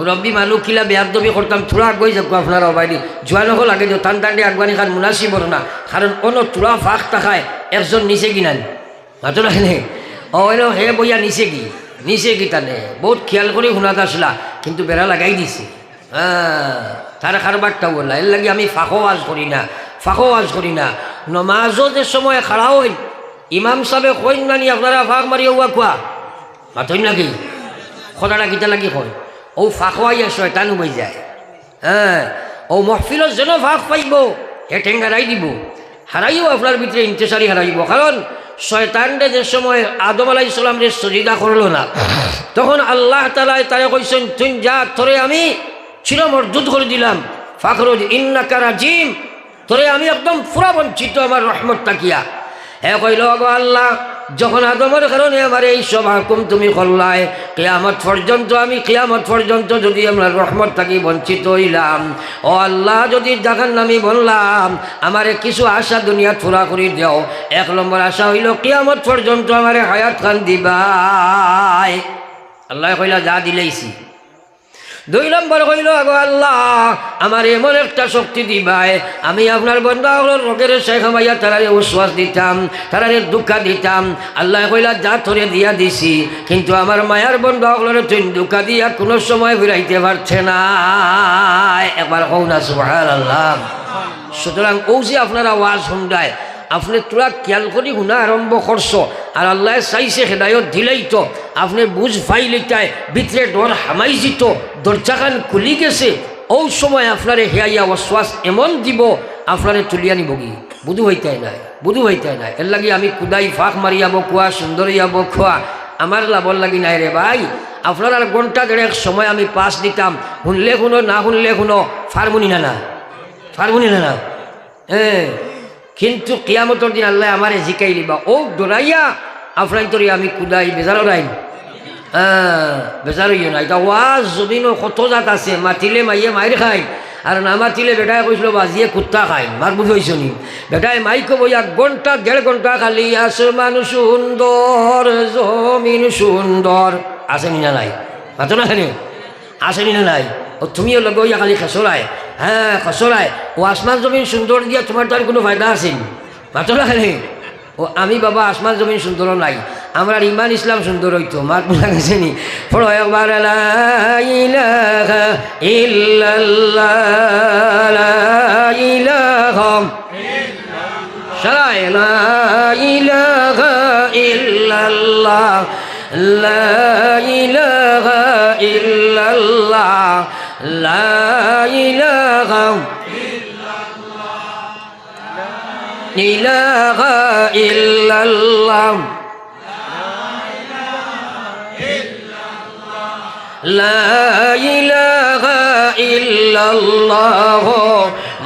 Speaker 1: রব্বি মানুষ কিলা বেয়াদবি করতাম, থোড়া আগুয়াই যাবো আপনারা বাইরে জোয়ান হল লাগে যে টান টান্ডে আগুয়ানি খান মুনাসিবর না। কারণ কোনো তোরা ফাঁক টাকায় একজন নিচে কিনান মাত্র রাখেন, ওইল হে বইয়া নিচে কি টানে বহুত খেয়াল করে শুনাত আসলা, কিন্তু বেড়া লাগাই দিছে। হ্যাঁ, তার কারবারটা বললা, এর লাগে আমি ফাঁকো আজ করি না। নমাজও যে সময় খাড়া হইন, ইমাম সাহেব কইন নানি আপনারা ফাঁক মারিয়া উয়া কোয়া মাতইন নাকি? কথাটা কিতা লাগি কয়, ও ফাঁকওয়াইয়া শয়তান হয়ে যায়। হ্যাঁ, ও মহফিলত যেন ফাঁক পাইব, হে ঠেঙ্গা হারাইও আপনার ভিতরে ইন্তেসারি হারাইব। কারণ শয়তানরে যে সময় আদম আলাইহিস সালামরে সজিদা করলো না, তখন আল্লাহ তাআলা তারে কইছেন, তুই যা, তোরে আমি চিরমর্দুদ করে দিলাম, ফাখরুজ ইন্নাকা রাজিম, তোরে আমি একদম পুরা বঞ্চিত আমার রহমত তাকিয়া। হে কইল, গো আল্লাহ, যখন আদমের কারণে আমার এই সব হুকুম তুমি করলাই, কিয়ামত পর্যন্ত যদি আমরা রহমত থাকি বঞ্চিত হইলাম, ও আল্লাহ, যদি জাহান্নামী বললাম, আমারে কিছু আশা দুনিয়া পুরা করে দাও। 1 নম্বর আশা হইল কিয়ামত পর্যন্ত আমারে হায়াত খান দিবাই। আল্লাহ কইলা যা দিলেইছি। 2 নম্বর হইল, আগো আল্লাহ, আমার এমন একটা শক্তি দিবাই, আমি আপনার বন্ধা রোগের শেখ মাইয়া তারারে উশ্বাস দিতাম, তারারে দুঃখা দিতাম। আল্লাহ কইলা যা তোরে দিয়া দিছি, কিন্তু আমার মায়ার বন্ধা হলরে তুই দুঃখা দিয়া কোনো সময় ফিরাইতে পারছে না। একবার কও না সুবহানাল্লাহ। সুতরাং ও যে আপনারা ওয়াজ শুনদায়, আপনি তোরা খেয়াল করি শুনা আরম্ভ করছো, আর আল্লাহ চাইছে হেদায়ত দিলেই তো আপনি বুঝ পাইলিটাই ভিতরে ডর হামাই যেত, দরজাখান খুলি গেছে, ও সময় আপনারে হেয়াইয়া ওয়াসওয়াস এমন দিব, আপনারে তুলিয়া নিব কি বুধু হইতে নাই। এর লাগি আমি কুদাই ফাঁক মারিয়াব খোয়া, সুন্দরিয়াব খোয়া আমার লাভর লাগি নাই রে ভাই। আপনার আর ঘন্টা দেড়েক সময় আমি পাস দিতাম, শুনলে শুনো না শুনলে শুনো, ফার্মুনি না হ্যাঁ। কিন্তু কিয়ামতর দিন আল্লাহ আমারে জিকাই লিবা, ও ডরাইয়া আপনার তরি আমি কুদাই বেজারও রাইন বেচার হইও না। এটা ওয়াজ জমিনও কত জাত আছে, মাতিলে মাইয়ে মাইর খায় আর না মাতিলে বেটায় কইছিল বাজিয়ে কুত্তা খায়। মার বুঝি হয়েছ নি? বেটায় মাইকো বইয়া ঘন্টা 1.5 ঘন্টা খালি আসমান সুন্দর জমিন সুন্দর আসেনি না নাই? মাতো না খানি আসেনি না নাই? ও তুমিও লগে ওইয়া খালি খসরায়, হ্যাঁ খসরায়। ও আসমান জমিন সুন্দর দিয়া তোমার তার কোনো ফায়দা আছে? মাতো না খানি ও আমি বাবা আসমান জমিন সুন্দর নাই, আমরা ইমান ইসলাম সুন্দর হইতো। মাত বোঝা গেছে নি? পড়ো একবার লা ইলাহা ইল্লাল্লাহ লা ইলাহা সারায় লা ইলাহা ইল্লাল্লাহ লা ইলাহা ইল্লাল্লাহ লা ইলাহা ইলাহা ইল্লাল্লাহ লা ইলাহা ইল্লাল্লাহ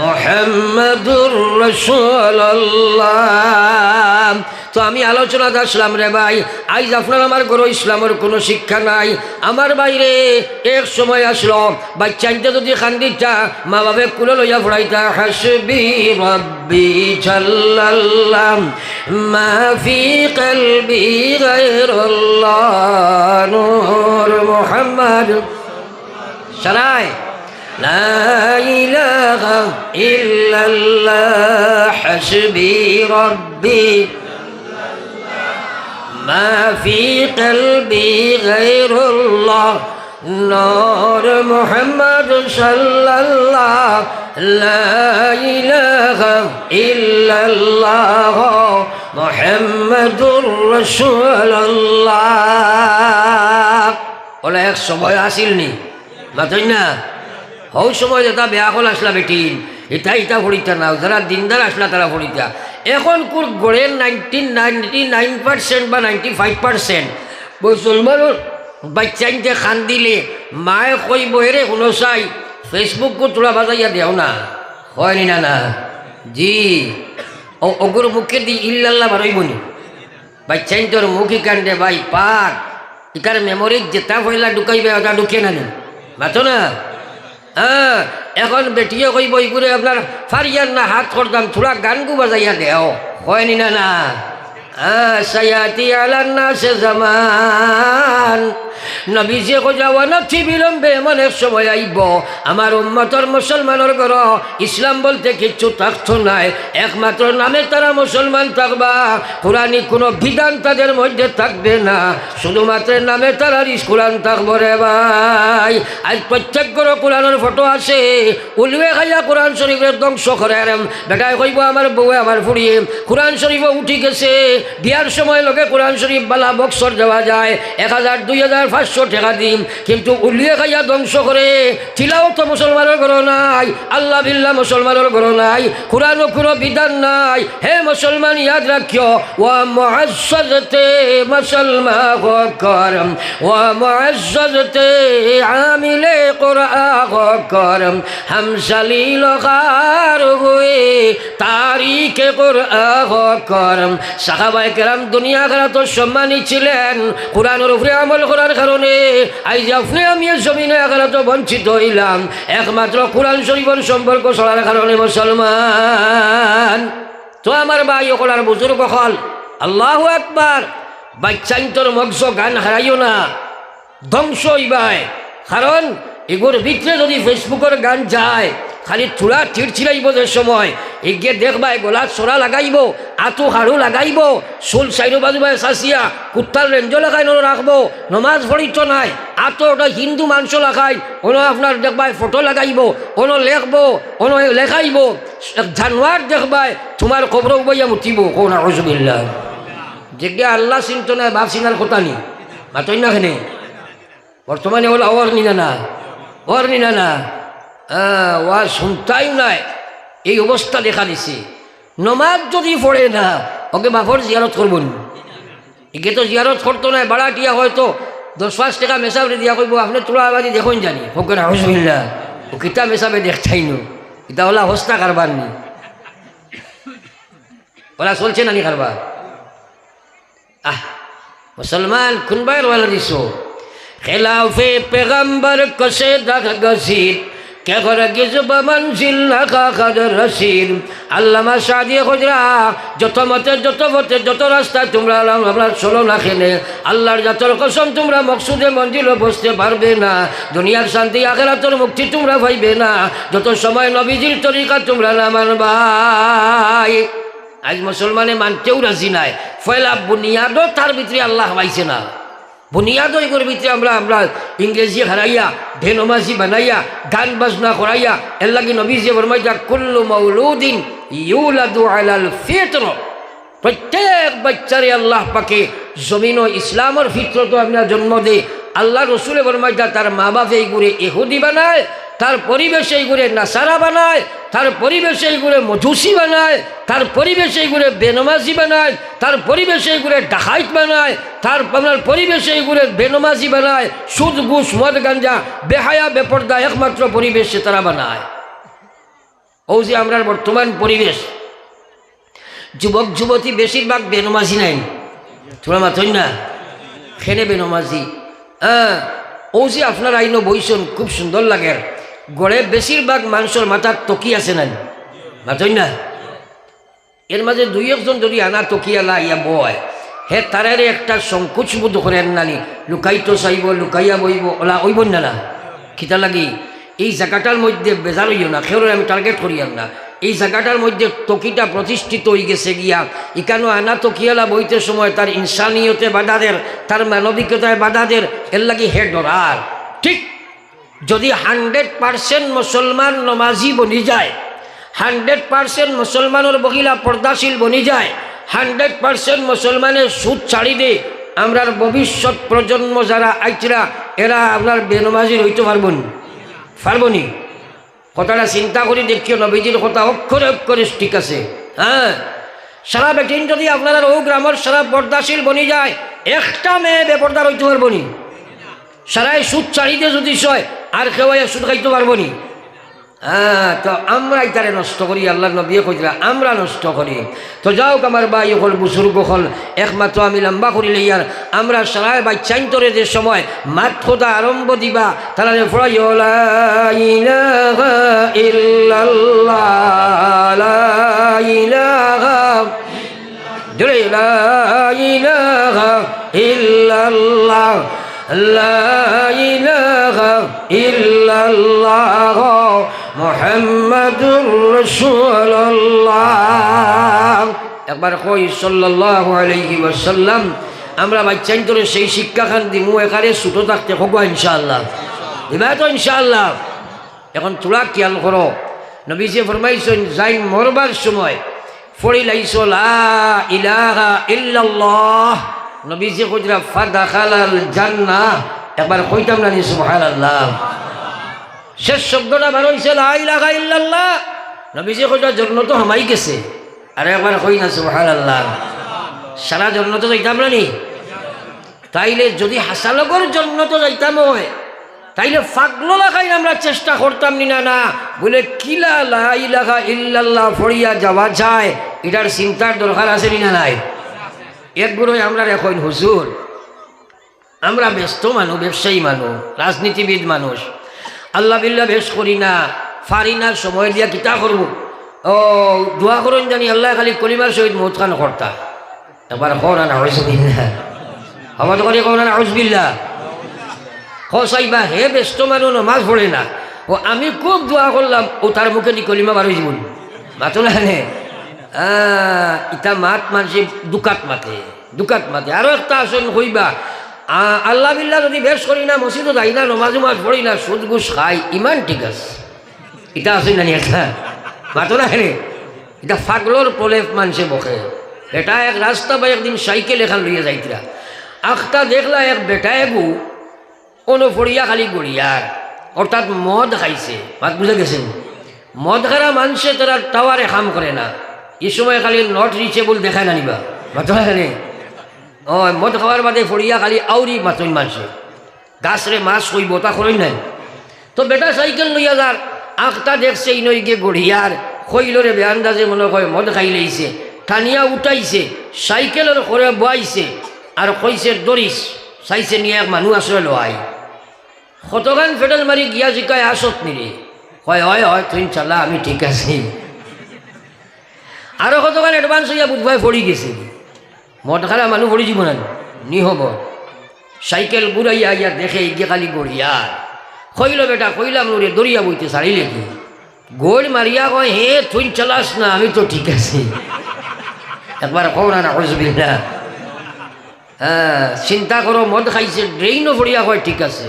Speaker 1: মুহাম্মাদুর রাসূলুল্লাহ। তো আমি আলোচনাতে আসলাম রে ভাই, আজ আপনার আমার গরো ইসলামের কোনো শিক্ষা নাই। আমার বাইরে এক সময় আসলো বাচ্চাইটা যদি খান্দিটা মা বাপে কুলে লইয়া পড়াইতা হাসবি রব্বি জাল্লাল্লাহ মা ফি কলবি গায়রুল্লাহ নূর মুহাম্মদ সারায় লা ইলাহা ইল্লাল্লাহ হাসবি রব্বি ما في قلبي غير الله نور محمد صلى الله لا إله إلا الله محمد رسول الله ওলা এক সময় আসিলনি মাতই না হও সময় যেটা বেয়া হল আসলা বেটিন এটা ফড়িতা না, যারা দিনদার আসলা তারা ফড়িতা। এখন কোর গড়ের 99% বা 95% মুসলমানের বাচ্চাইতে খান দিলে মায়ে কইব এরে কোনো চাই ফেসবুকও তোলা বাজাইয়া দেও না, হয়নি না না জি অগুর মুখে দি ইল্লাল্লাহ বারইবনি বাচ্চাইন তোর মুখি কান্দে ভাই পাক ইকার মেমোরিজ যেটা পয়লা ঢুকাইবে ওটা ঢুকে না মাতো না। হ্যাঁ এখন বেটিয়ে কইব ইগুরে আপনার ফারিয়ার না হাত করতাম থোড়া গান গু বাজাইয়া দেও, হয়নি না না। সায়াতি আলান নাসে জামান নবীজি কইলা থি বিলম্বে এমন এক সময় আইব আমার উম্মতর মুসলমানের ঘর ইসলাম বলতে কিচ্ছু থাকতো নাই, একমাত্র নামে তারা মুসলমান থাকবা, কোরআনি কোনো বিধান তাদের মধ্যে থাকবে না, শুধুমাত্র নামে তারা কোরআন থাকবো রে ভাই। আজ প্রত্যেক ঘর কোরআনের ফটো আছে, উলুয়ে খাইয়া কোরআন শরীফের ধ্বংস করে বেটায় কইব আমার বউয়ে আমার ফুড়িয়ে কোরআন শরীফও উঠি গেছে, বিয়ার সময় লোকে কোরআন শরীফ বালা বক্সর দেওয়া যায় 1000 2000 500 টাকা দিন, কিন্তু উলিয়ে খাইয়া ধ্বংস করে। তিলাও তো মুসলমানের ঘর নাই, আল্লাহ বিল্লাহ মুসলমানের ঘর নাই, কোরআনও কোনো বিধান নাই। হে মুসলমান ইয়াদ রাখিও ওয়া মুআজ্জাজতে মুসলমান করম ওয়া মুআজ্জাজতে আমিলে কোরআন করম হাম সালিল খার হুয়ে তারিকে কোরআন করম। সাহাবায়ে কেরাম দুনিয়া আখিরাত সম্মানী ছিলেন কোরআনের উপরে আমল করার কারণে। আজ আপনি আমি জমিনে আখিরাত বঞ্চিত হইলাম একমাত্র কোরআন শরীফের সম্পর্ক ছড়ার কারণে মুসলমান। তো আমার ভাই ওকলার বুজুর্গ হল আল্লাহু আকবার, বাচ্চাইন্তর মগজ গান হারাইও না, ধ্বংস হইবাই। কারণ এগুলোর ভিতরে যদি ফেসবুকের গান যায় খালি থোড়া চিড়চিড়াইব যে সময় এগিয়ে দেখবাই গলাত চোরা লাগাইব, আঁতু হাড়ু লাগাইব, চুল চাইরো বাজুবাই চাচিয়া কুত্তার রেঞ্জ লাগাই রাখবো, নমাজ পড়িত নাই আতো ওটা হিন্দু মাংস লাগাই ono আপনার দেখবাই ফটো লাগাইব, ono লেখবো, ono লেখাইব, জানোয়ার দেখবাই তোমার কবর উবাইয়া মুতিব। কোন আউযুবিল্লাহ, যেগে আল্লাহ চিন্ত নাই বাপ চিনার কথা নি মাতই না খেনে বর্তমানে ওলা ওর নিনা না ওর নিনা না ওয়া শুনতাই নাই, এই অবস্থা দেখা দিছে। নমাজ যদি পড়ে না ওকে বাপর জিয়ারত করবো, একে তো জিয়ারত করতো না, বাড়াটিয়া হয়তো 10-5 টাকা মেসাবে দিয়া কইব আপনি তোলা আবাদি দেখুন জানি ফকের আউযুবিল্লাহ, ও কিতা মেসাবে দেখতাই নো, এটা ওলা হস্তা কারবার নি, ওলা চলছে না নি কারবার। মুসলমান কোনবাই রওয়ালা দিছো খেলাফে পেগম্বর কসে দাগ গসির কে করে গিজব মঞ্জিল না কাকাদের রসির। আল্লামা সাদিয়ে খুজরা যত মতে যত রাস্তায় তোমরা আমরা চলো না খেলে আল্লাহর জাতর কসম তোমরা মকসুদে মঞ্জিলও বসতে পারবে না, দুনিয়ার শান্তি আখিরাতের মুক্তি তোমরা পাইবে না যত সময় নবীজির তরিকা তোমরা না মানবাই। আজ মুসলমানে মানতেও রাজি নাই, ফয়লা বুনিয়াদও তার ভিতরে আল্লাহ পাইছে না। বুনিয়াদও এগুলোর ভিতরে আমরা ইংরেজি হারাইয়া ঢেনমাজি বানাইয়া গান বাজনা করাইয়া এর লাগে নবীজি ফরমাইতা কুল্লু মাউলুদিন ইউলাদু আলাল ফিতর, প্রত্যেক বাচ্চারে আল্লাহ পাকে জমিন ও ইসলামের ফিতরত আপনার জন্ম দে। আল্লাহ রসুলে ফরমাইতা তার মা বাপ এইগুলো ইহুদি বানায়, তার পরিবেশে এইগুলো নাসারা বানায়, তার পরিবেশে এইগুলো মজুসি বানায়, তার পরিবেশে এইগুলো বেনমাজি বানায়, তার পরিবেশে এইগুলো ডাকাইত বানায়, তার আপনার পরিবেশে এইগুলো বেনমাজি বানায়, সুদ ঘুষ মদ গাঞ্জা বেহায়া বেপর্দা একমাত্র পরিবেশে তারা বানায়। ও যে আমরা বর্তমান পরিবেশ, যুবক যুবতী বেশিরভাগ বেনমাজি নাই, তোমরা মাথই না খেনে বেনমাজি। ও যে আপনার আইন বইসন খুব সুন্দর লাগে, গড়ে বেশিরভাগ মানুষের মাথার তকি আছে না মাথই না, এর মাঝে দুই একজন যদি আনা তকিয়ালা ইয়া বয় হে তারারে একটা সংকোচ বোধ করেন নানি, লুকাইতো চাইব লুকাইয়া বইব ওলা ওইব না না খিতা লাগি। এই জায়গাটার মধ্যে বেজার হইও না, খেয়ে আমি টার্গেট করিয়াম না, এই জায়গাটার মধ্যে তকিটা প্রতিষ্ঠিত হয়ে গেছে গিয়া ইকানো আনা তকিয়ালা বইতে সময় তার ইনসানিয়তে বাধাদের, তার মানবিকতায় বাধাদের, এর লাগি হে ডরার। ঠিক যদি 100% মুসলমান নমাজি বনি যায়, 100% মুসলমানের বহিলা পর্দাশীল বনি যায়, 100% মুসলমানের সুদ ছাড়ি দে, আমরার ভবিষ্যৎ প্রজন্ম যারা আইতরা এরা আপনার বেনমাজির হইতে পারবনি। কথাটা চিন্তা করি দেখিও, নবীজির কথা অক্ষরে অক্ষরে ঠিক আছে। হ্যাঁ, সারা বেটিন যদি আপনারা ও গ্রামের সারা পর্দাশীল বনি যায়, একটা মেয়ে বেপর্দার হইতে পারবনি। সারাই সুদ ছাড়িতে যদি সয় আর কেউ সুদ খাইতে পারবনি। তো আমরাই তারে নষ্ট করি, আল্লাহ নবী কইরা আমরা নষ্ট করি। তো যাও আমার ভাই হল বুজুর্গ হল, একমাত্র আমি লম্বা করিলে ইয়ার আমরা সারায় বাচ্চাইন্তরে যে সময় মাত খোদা আরম্ভ দিবা তারা ফড়াই লা ইলাহা ইল্লাল্লাহ লা ইলাহা জোরে লা ইলাহা ইল্লাল্লাহ লা ইলাহা ইল্লাল্লাহ মুহাম্মাদুর রাসূলুল্লাহ। একবার কই সাল্লাল্লাহু আলাইহি ওয়াসাল্লাম। আমরা বাচ্চাইন্তরে সেই শিক্ষাখান দিমু একারে ছোটো থাকতে হবো ইনশাআল্লাহ, দিবা তো ইনশাআল্লাহ। এখন তোরা খেয়াল করো, নবীজি ফরমাইছেন যাই মরবার সময় ফড়িলাইছো লা ইলাহা ইল্লাল্লাহ, নবীজি কইরা ফাদাখালাল জান্নাহ। একবার কইতাম না সুবহানাল্লাহ, শেষ শব্দটা বার হইছে লা ইলাহা ইল্লাল্লাহ, নবীজি কইরা জান্নাত হামাই গেছে। আর একবার কই না সুবহানাল্লাহ, সারা জান্নাত যাইতাম না নি? তাইলে যদি হাসালগর জান্নাত যাইতাম হয় তাইলে ফাগলো লাগাই আমরা চেষ্টা করতাম নি না না বলে কিলা লা ইলাহা ইল্লাল্লাহ ফড়িয়া যাওয়া যায়, এটার চিন্তার দরকার আছে নি না নাই? একগুলোই আমরা এখন হুজুর আমরা ব্যস্ত মানুষ, ব্যবসায়ী মানুষ, রাজনীতিবিদ মানুষ, আল্লাহ বিল্লাহ বেশ করি না, ফারি না, সময় দিয়া কিতা করব। ও দোয়া করুন জানি আল্লাহ খালি কলিমার সহিত মত খান কর্তা। একবার কৌনা না হজবিল্লাহ, আমার করে কৌনা না হজবিল্লাহ হসাইবা হে ব্যস্ত মানুষ নামাজ পড়ে না, ও আমি খুব দোয়া করলাম ও তার মুখে দি কলিমা বার হয়ে জীবন মাতো না নে। ইটা মাত মানছে দুকাত মাতে। আরো একটা আসন কইবা আল্লাহ বিল্লাহ যদি বেশ করি না, মসজিদও যাই না, নমাজ পড়ি না, সুদ ঘুষ খাই, ইমান ঠিক আছে। এটা আছে না একটা মাতো না হেনে, এটা ফাগলোর প্রলেপ মানছে বকে। এটা এক রাস্তা বা একদিন সাইকেল এখান লইয়া যাইতরা, আখটা দেখলা এক বেটায় গু কোনো ফড়িয়া খালি গড়িয়ার, অর্থাৎ মদ খাইছে। মাত বুঝে গেছেন, মদ খারা মানছে তারা টাওয়ারে কাম করে না, এই সময় খালি নট রিচেবল দেখায় না নিবা মাতো এখানে। ও মদ খাওয়ার বাদে ফড়িয়া খালি আউরি মাতই মানছে, গাছরে মাছ কইব তা করেন নাই। তো বেটা সাইকেল লইয়া যার আখটা দেখছে ইনই গিয়ে গড়িয়ার খইলরে বেআন্দাজে মনে হয় মদ খাই লইছে, টানিয়া উঠাইছে, সাইকেলের করে বয়াইছে আর কইছে দরিস চাইছে নিয়ে এক মানুষ আসলে লোয়াই কতখান ফেডাল মারি গিয়া জিকায় আসত নিরে হয় হয় হয় তুই চালা আমি ঠিক আছি আরো কতখান অ্যাডভান্স হইয়া বুধবাই পড়ি গেছে মদ খারা মানুষ পড়ি যাব না নিহব সাইকেল ঘুরাইয়া ইয়া দেখে গিয়ে খালি গড়িয়া কইল বেটা কইলাম রে দরিয়া বইতে ছাড়িলে কি গোড় মারিয়া কয় হে তুই চালাস না আমি তো ঠিক আছি একবার কও না না হ্যাঁ চিন্তা করো মদ খাইছে ড্রেইনও পড়িয়া কয় ঠিক আছে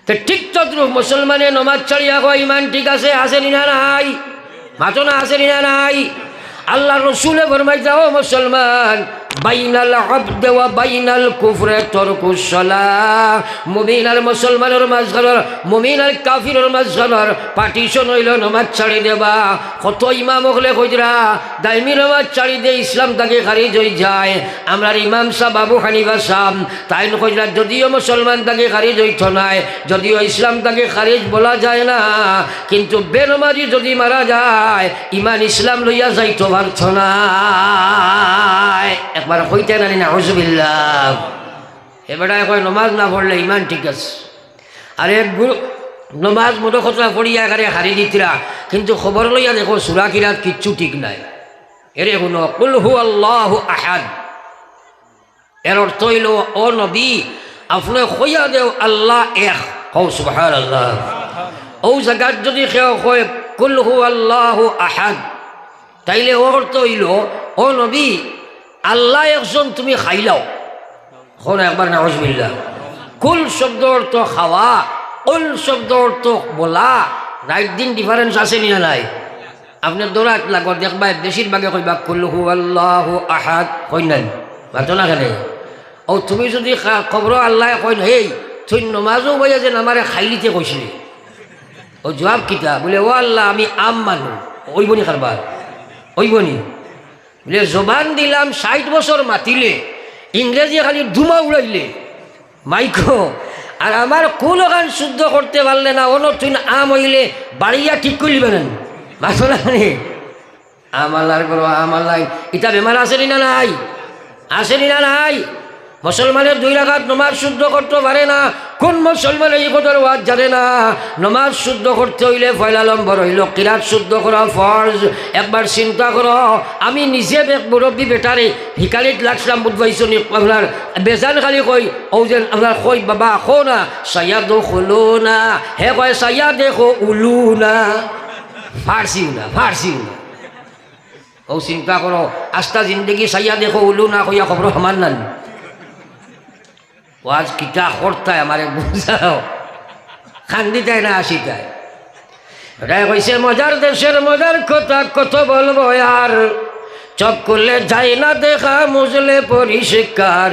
Speaker 1: তো ঠিক তদ্রুপ মুসলমানে নমাজ ছাড়িয়া কয় ইমান ঠিক আছে আসেনি না নাই মাতো না আসেনি না নাই আল্লাহ রসুলে ফরমাইছে ও মুসলমান বাইনাল আবদ ওয়া বাইনাল কুফরে তরকুস সালাহ মুমিন আর মুসলমানের মাঝখানের মুমিন আর কাফিরের মাঝখানের পার্টিশন হইল নামাজ ছাড়ি দেবা কত ইমাম হলে কইরা দাইমি নামাজ ছাড়ি দে ইসলাম তাকে খারিজ হয়ে যায় আমরা ইমাম সাহেব আবু হানিফা সাহেব তাই কইরা যদিও মুসলমান তাকে খারিজ হইত নাই যদিও ইসলাম তাকে খারিজ বলা যায় না কিন্তু বেনমাজি যদি মারা যায় ইমান ইসলাম লইয়া যাইতো পারত না একবার কইতে নানি না হুজুবিল্লাহ এবারে কয় নমাজ না পড়লে ইমান ঠিক আছে আর এক গুরু নমাজ মতো খতরা পড়িয়া এখানে হারি দিতরা কিন্তু খবর লইয়া দেখো সূরা কিরাত কিচ্ছু ঠিক নাই এরে শুনো কুল হু আল্লাহু আহাদ এর অর্থ হইল ও নবী আপনি কইয়া দেও আল্লাহ এক কও সুবহানাল্লাহ ও জায়গাত যদি কেউ কয় কুল হু আল্লাহু আহাদ তাইলে ও অর্থ হইল ও নবী আল্লাহ একজন তুমি খাইলাও শোনো একবার নাউজুবিল্লাহ কুল শব্দ অর্থ খাওয়া কুল শব্দ অর্থ বলা রাইট দিন ডিফারেন্স আছে না নাই আপনার দৌড়াত লাগো দেখবা বেশিরভাগে কইবা কুল হু আল্লাহু আহাদ কই নাই মাতো না কেন ও তুমি যদি খবর আল্লাহ কই হেই তুই নমাজও বইয়া যে আমারে খাইলিতে কইছিলি ও জবাব কিতা বলে ও আল্লাহ আমি আম মানু ওইবনি কারবার ওইবনি বলে জবান দিলাম 60 বছর মাতিলে ইংরেজি খালি ধুমা উড়াইলে মাইকো আর আমার কোন গান শুদ্ধ করতে পারলে না অন্য তুই আম হইলে বাড়িয়া ঠিক করলিবে না মাথো না আমাল্লার করো আমাল্লাই এটা বেমার আসেনি না নাই আসেনি না নাই মুসলমানের 2 রাকাত নমাজ শুদ্ধ করতে পারে না কোন মুসলমান এই কথার ওয়াজ জানে না নমাজ শুদ্ধ করতে হইলে পয়লা নম্বর হইল কিরাত শুদ্ধ করা ফরজ একবার চিন্তা করো আমি নিজে এক মুরব্বী বেটারে হিকালিত লাগছিলাম বুধবাইছো নি আপনার বেজান খালি কই ও যেন আপনার কই বাবা খো না সাইয়াদ খোলো না হে কয় সাইয়াদ দেখো উলু না ফার্সিও না ও চিন্তা করো আস্তা জিন্দগি সাইয়া দেখো উলু না কইয়া খবর সমান না ওয়াজ কিতা করতায় আমারে বুঝাও খান্দিতায় না আসিতায় ওটাই কইছে মজার দেশের মজার কথা কত বলবো আর চোখ করলে যাই না দেখা মুজলে পরিষ্কার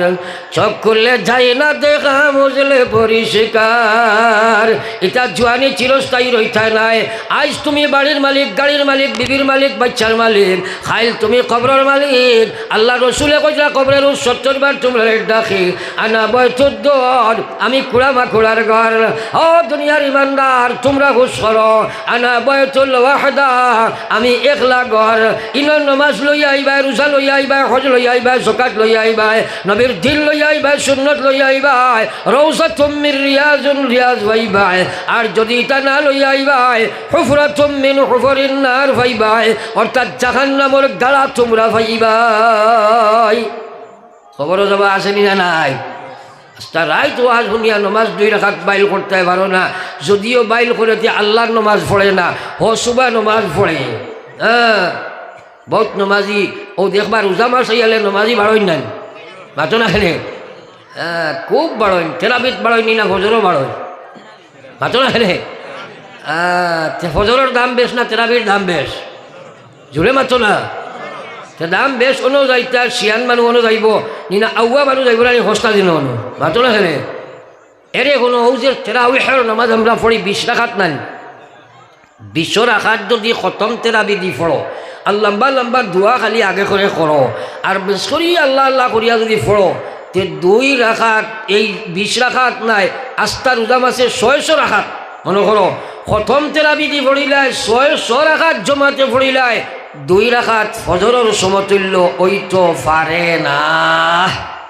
Speaker 1: চোখ করলে যাই না দেখা মুজলে পরিষ্কার এটা জোয়ানি চিরস্থায়ী রইতায় নাই আজ তুমি বাড়ির মালিক গাড়ির মালিক বিবির মালিক বাচ্চার মালিক খাইল তুমি কবরের মালিক আল্লাহ রসুলে কইলা কবরের 70 বার তোমরা ডাকি আনা বয়তুদ্দর আমি কুড়া মাকুড়ার ঘর ও দুনিয়ার ইমানদার তোমরা হুশ করো আনা বয়তুল ওয়াহদা আমি একলা ঘর ইনার নামাজ লইয়া আইবা রোজা লইয়া আইবা হজ লইয়া আইবা যাকাত লইয়া আইবা নবীর দিন লইয়া আইবা সুন্নাত লইয়া আইবা রওজাতুম মির রিয়াজ হইবা আর যদি এটা না লইয়া আইবা হুফরাতুম মিন হুফরিন নার হইবা অর্থাৎ জাহান্নামের গাড়া তোমরা হইবা খবর যাবা আসেনি না নাই আস্তা রাই তো আজ শুনিয়া নমাজ 2 রাকাত বাইল করতে পারো না যদিও বাইল করে আল্লাহর নমাজ পড়ে না ও সুবা নমাজ পড়ে হ্যাঁ বহুত নমাজি ও দেখবার রোজা মাস আইলে নমাজি বাড়ই নাই মাতো না খেলে হ্যাঁ খুব বাড়ই তেরাবিত বাড়ই না ফজরও বাড়ই মাতো না খেলে ফজরের দাম বেশ না তেরাবির দাম বেশ জুড়ে মাতো না দাম বেশ অনু যাইতা শিয়ান মানুষ অনু যাইব নিনা আউয়া মানুষ যাইব না হস্তা দিন অনু মাতো না খেলে এরে কোনো ও যে তেরাউহের নামাজ আমরা পড়ি 20 রাকাত নাই 20 রাকাত যদি খতম তেরাবি দি পড়ো আর লম্বা লম্বা দোয়া খালি আগে করে করো আর বেশ করি আল্লাহ আল্লাহ করিয়া যদি পড়ো তে 2 রাকাত এই 20 রাকাত নাই আস্থা রোজা মাসে 600 রাকাত মনে করো প্রথম তেরাবি দি পড়িলায় 600 রাকাত জমাতে পড়িলায় 2 রাকাত ফজরের সমতুল্য ওই তো পারে না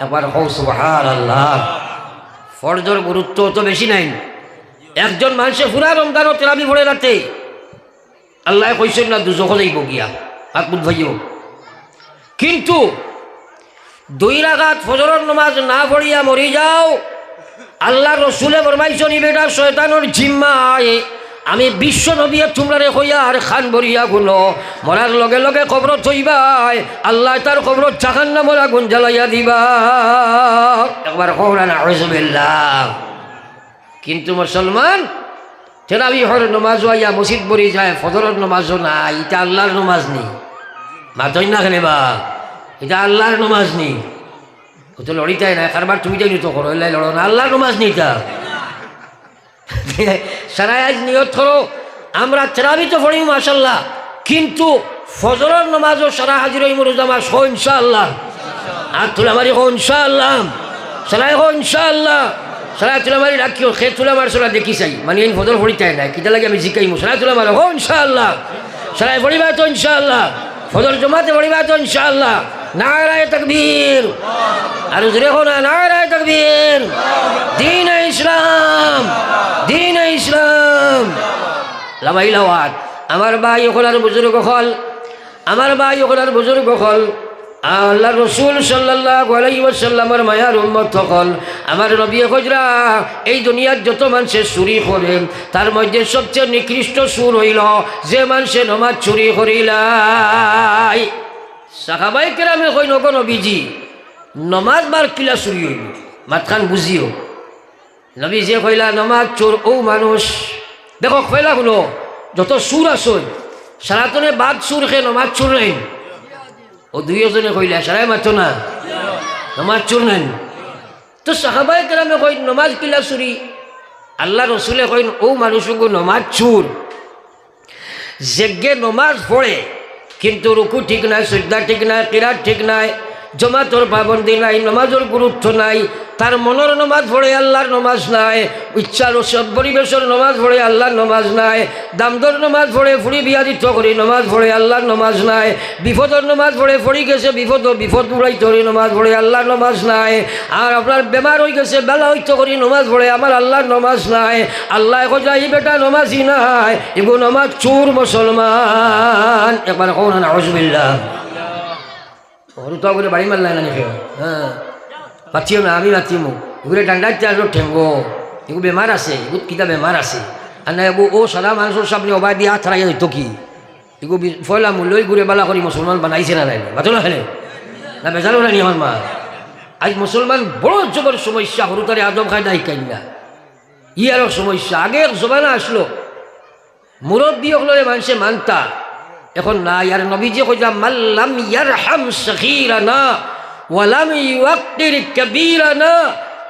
Speaker 1: একবার হও সুবহানাল্লাহ ফরজর গুরুত্ব অত বেশি নাই। একজন মানুষে পুরা রমজানও তেরাবি পড়ে রাতে, আল্লাহ কইছেন না দুজখ যাইব গিয়া হাত মুখ ভাইও। কিন্তু 2 রাকাত ফজরের নামাজ না পড়িয়া মরি যাও, আল্লাহ রসুলে ফরমাইছেন ই বেটা শয়তানের জিম্মায় আমি বিশ্ব নবী তোমরা কইয়া আর খান ভরিয়া গুলো মরার লগে লগে কবর থইবাই, আল্লাহ তার কবর জাহান্নামের আগুন জ্বালাইয়া দিবা। একবার কওনা আউযুবিল্লাহ। কিন্তু মুসলমান তেরাবি হর নামাজ আইয়া মসজিদ ভরি যায়, ফজরের নামাজও নাই, এটা আল্লাহর নামাজ নেই। মাতই না খেলে বা এটা আল্লাহর নামাজ নেই। ও তো লড়িতাই না, কারবার তুমি যাই তো করো, এলাই লড়ো না, আল্লাহর নামাজ নেই। তা সারাই আজ নিয়ত করো আমরা তেরাবি তো পড়ি মাশাল্লাহ, কিন্তু ফজরের নামাজও সারা হাজির হইব রোজা মাস হো ইনশাআল্লাহ। আর তুলামারি হো ইনশাআল্লাহ, সারাই হো ইনশাআল্লাহ। সারাই তুলামারি রাখিও, খে তুলামার সোলা দেখি চাই মানে এই ফজর পড়িতাই নাই, কিতা লাগে আমি জিকাইমু। সারাই তুলামার হো ইনশাআল্লাহ, সারাই পড়িবা তো ইনশাআল্লাহ, ফজর জমাতে পড়িবা তো ইনশাআল্লাহ। নারায়ে তাকবীর, আর জোরে হো না নারায়ে তাকবীর। দ্বীন ইসলাম, দ্বীন ইসলাম। লামাইলাওয়াত আমার ভাই ওখানার বুজুর্গ হল, আমার ভাই ওখানার বুজুর্গ হল, আল্লাহ রসুল সাল্লাল্লাহু আলাইহি ওয়াসাল্লামের মায়ার উম্মত হল। আমার নবী কইরা এই দুনিয়ার যত মানুষে চুরি করে তার মধ্যে সবচেয়ে নিকৃষ্ট সুর হইল যে মানুষে নমাজ চুরি করিলাই। সাহাবায়ে কেরামে কই নগো নবীজি নমাজ বার কিলা চুরি হইল, মাতখান বুঝিও। নবী যে কইলা নমাজ চোর ও মানুষ দেখো কইলা হলো যত সুর আসল সারাতনে বাদ সুর খে নমাজ চোর নাই। ও 2জনে কইলা সারাই মাত্র না নমাজ চোর নাই। তো সাহাবায়ে কেরামে কই নমাজ কিলা চুরি, আল্লাহ রসুলে কইন ও মানুষকে নমাজ চোর যেগে নমাজ পড়ে কিন্তু রুকু ঠিক নাই, সিজদা ঠিক নাই, কিরাত ঠিক নাই, জমাতর পাবন্দি নাই, নমাজের গুরুত্ব নাই, তার মনের নমাজ পড়ে আল্লাহর নমাজ নাই, ইচ্ছার সব পরিবেশের নমাজ পড়ে আল্লাহর নমাজ নাই, দামদর নমাজ পড়ে ফুড়ি বিয়াদিত্ব করি নমাজ পড়ে আল্লাহর নমাজ নাই, বিপদর নমাজ পড়ে ফড়ি গেছে বিপদ উড়াইতে করি নমাজ পড়ে আল্লাহর নমাজ নাই, আর আপনার বেমার হয়ে গেছে বেলা হইতে করি নমাজ পড়ে আমার আল্লাহর নমাজ নাই। আল্লাহ কই বেটা নমাজই নাই, এগুলো নমাজ চোর মুসলমান। একবার কোন নাউজুবিল্লাহ। ওরু তো করে বাড়ি মারলাই না নাকি? হ্যাঁ পাচ্ছিও না, আমি পাচ্ছিমু এগুলো ডান্ডাইতে আসলো ঠেঙ্গো, এগুলো বেমার আছে, এগুলো কিতা বেমার আছে। আর না এগু ও সারা মানুষের সামনে অবাই দিয়ে হাত হারাইয়া হইতো কি এগুলো ফয়লা মূল্যই ঘুরে বালা করি মুসলমান বানাইছে না নাই বাতো না খেলে না বেজালো না নি আমার মা। আজ মুসলমান বড় জবর সমস্যা, হরুতারে আদম খায় নাই কাইনা ই আরো সমস্যা। আগে জমানা আসলো মুরব্বী হলে মানুষে মানতা, এখন না। ইয়ার নবীজি কইলা মাল্লাম ইয়ারহাম সগীরানা ওয়ালাম ইউক্কির কবীরানা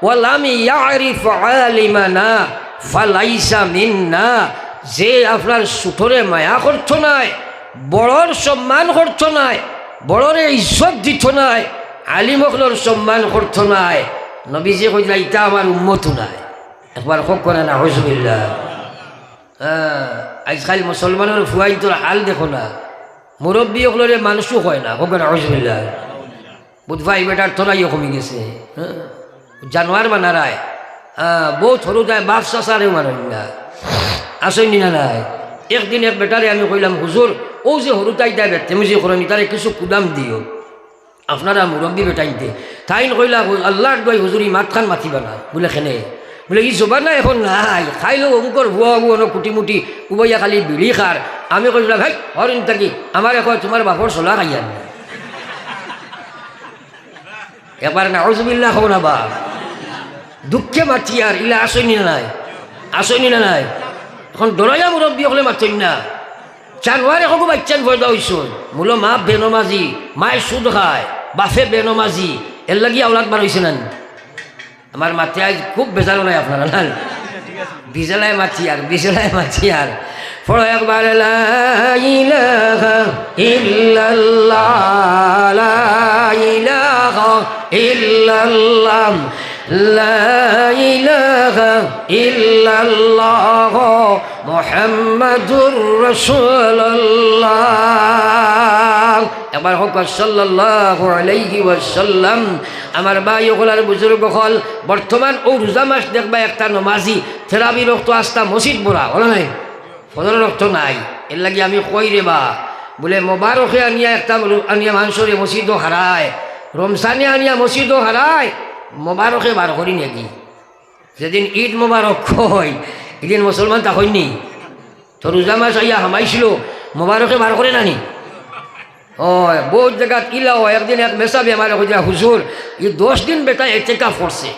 Speaker 1: ওয়ালাম ইয়ারিফ আলিমানা ফালাইসা মিন্না। যে আপনার সুঠরে মায়া করছ নাই, বড়র সম্মান করছ নাই, বড়রে ইজ্জত দিত নাই, আলিমকলর সম্মান করছ নাই, নবীজি কইলা ইটা আমার উম্মত নাই। একবার হোক করে না হুজুবিল্লাহ। আজকাল মুসলমানের ফুয়াই তোর হাল দেখো না, মুরব্বী ওগুলোরে মানুষও হয় না, হোক না হুজুবিল্লাহ। বুধভাই বেটার তোরাইও কমে গেছে, জানোয়ার বানারায় বহুত সরু যায় বাঘ চাষারেও মানুষ না আসেনি না নাই। একদিন এক বেটারে আমি কইলাম হুজুর ও যে সরুতাই দেয় বেতেমুজি করেনি তারে কিছু কুদাম দিও, আপনারা মুরব্বী বেটাইতে তাইন কইলা আল্লাহর দোয়াই হুজুরি মাতখান মাতিবা না বলে খেনে বলে ই জবা না এখন নাই খাইলেও অমুকর ভুয়া ভুয়া কুটিমুটি উবইয়া খালি বিড়ি খার। আমি কইলাম ভাই হরিণ থাকি আমার এখন তোমার বাপর চলা খাইয়া না এবার না আউযুবিল্লাহ হো না বা দুঃখে মাতি আর ইলা আসেনি না নাই, আসেনি না নাই। এখন দরাইয়া মুরব্বী হলে মাতই না, জানোয়ার এখন বাচ্চান পয়দা হইছ মূল মা বেনমাজি, মায় সুদ খায়, বাফে বেনমাজি, এর লাগি আওলাদ বার হয়েছে না। আমার মাথে আজ খুব বেজারও নাই আপনারা না, বিজেলায় মাছি আর বিজেলায় মাছি আর পড়ো একবার লা ইলাহা ইল্লাল্লাহ লা ইলাহা ইল্লাল্লাহ লা ইলাহা ইল্লাল্লাহ মুহাম্মাদুর রাসূলুল্লাহ। একবার হোক সাল্লাল্লাহু আলাইহি ওয়াসাল্লাম। আমার ভাই ওগুলার বুজুর্গ হল বর্তমান ও রোজা মাস দেখবা একটা নমাজি থেরাবি রক্ত আস্তা মসজিদ বড়া হলো নাই ফজর রক্ত নাই এর লাগি আমি কই রে বা বলে মোবারকে আনিয়া একটা আনিয়া মানুষরে মসজিদও হারায় রমসানে আনিয়া মসজিদও হারায় মোবারকে বার করি নাকি যেদিন ঈদ মোবারক কই এদিন মুসলমান তা হয়নি তো রোজা মাস আইয়া হামাইছিল মোবারকে বার করে নানি ও বহুত জায়গা ইলা হয় একদিন এক মেসাবি আমার হইয়া হুজুর এই 10 দিন বেটা এতেকা পড়ছে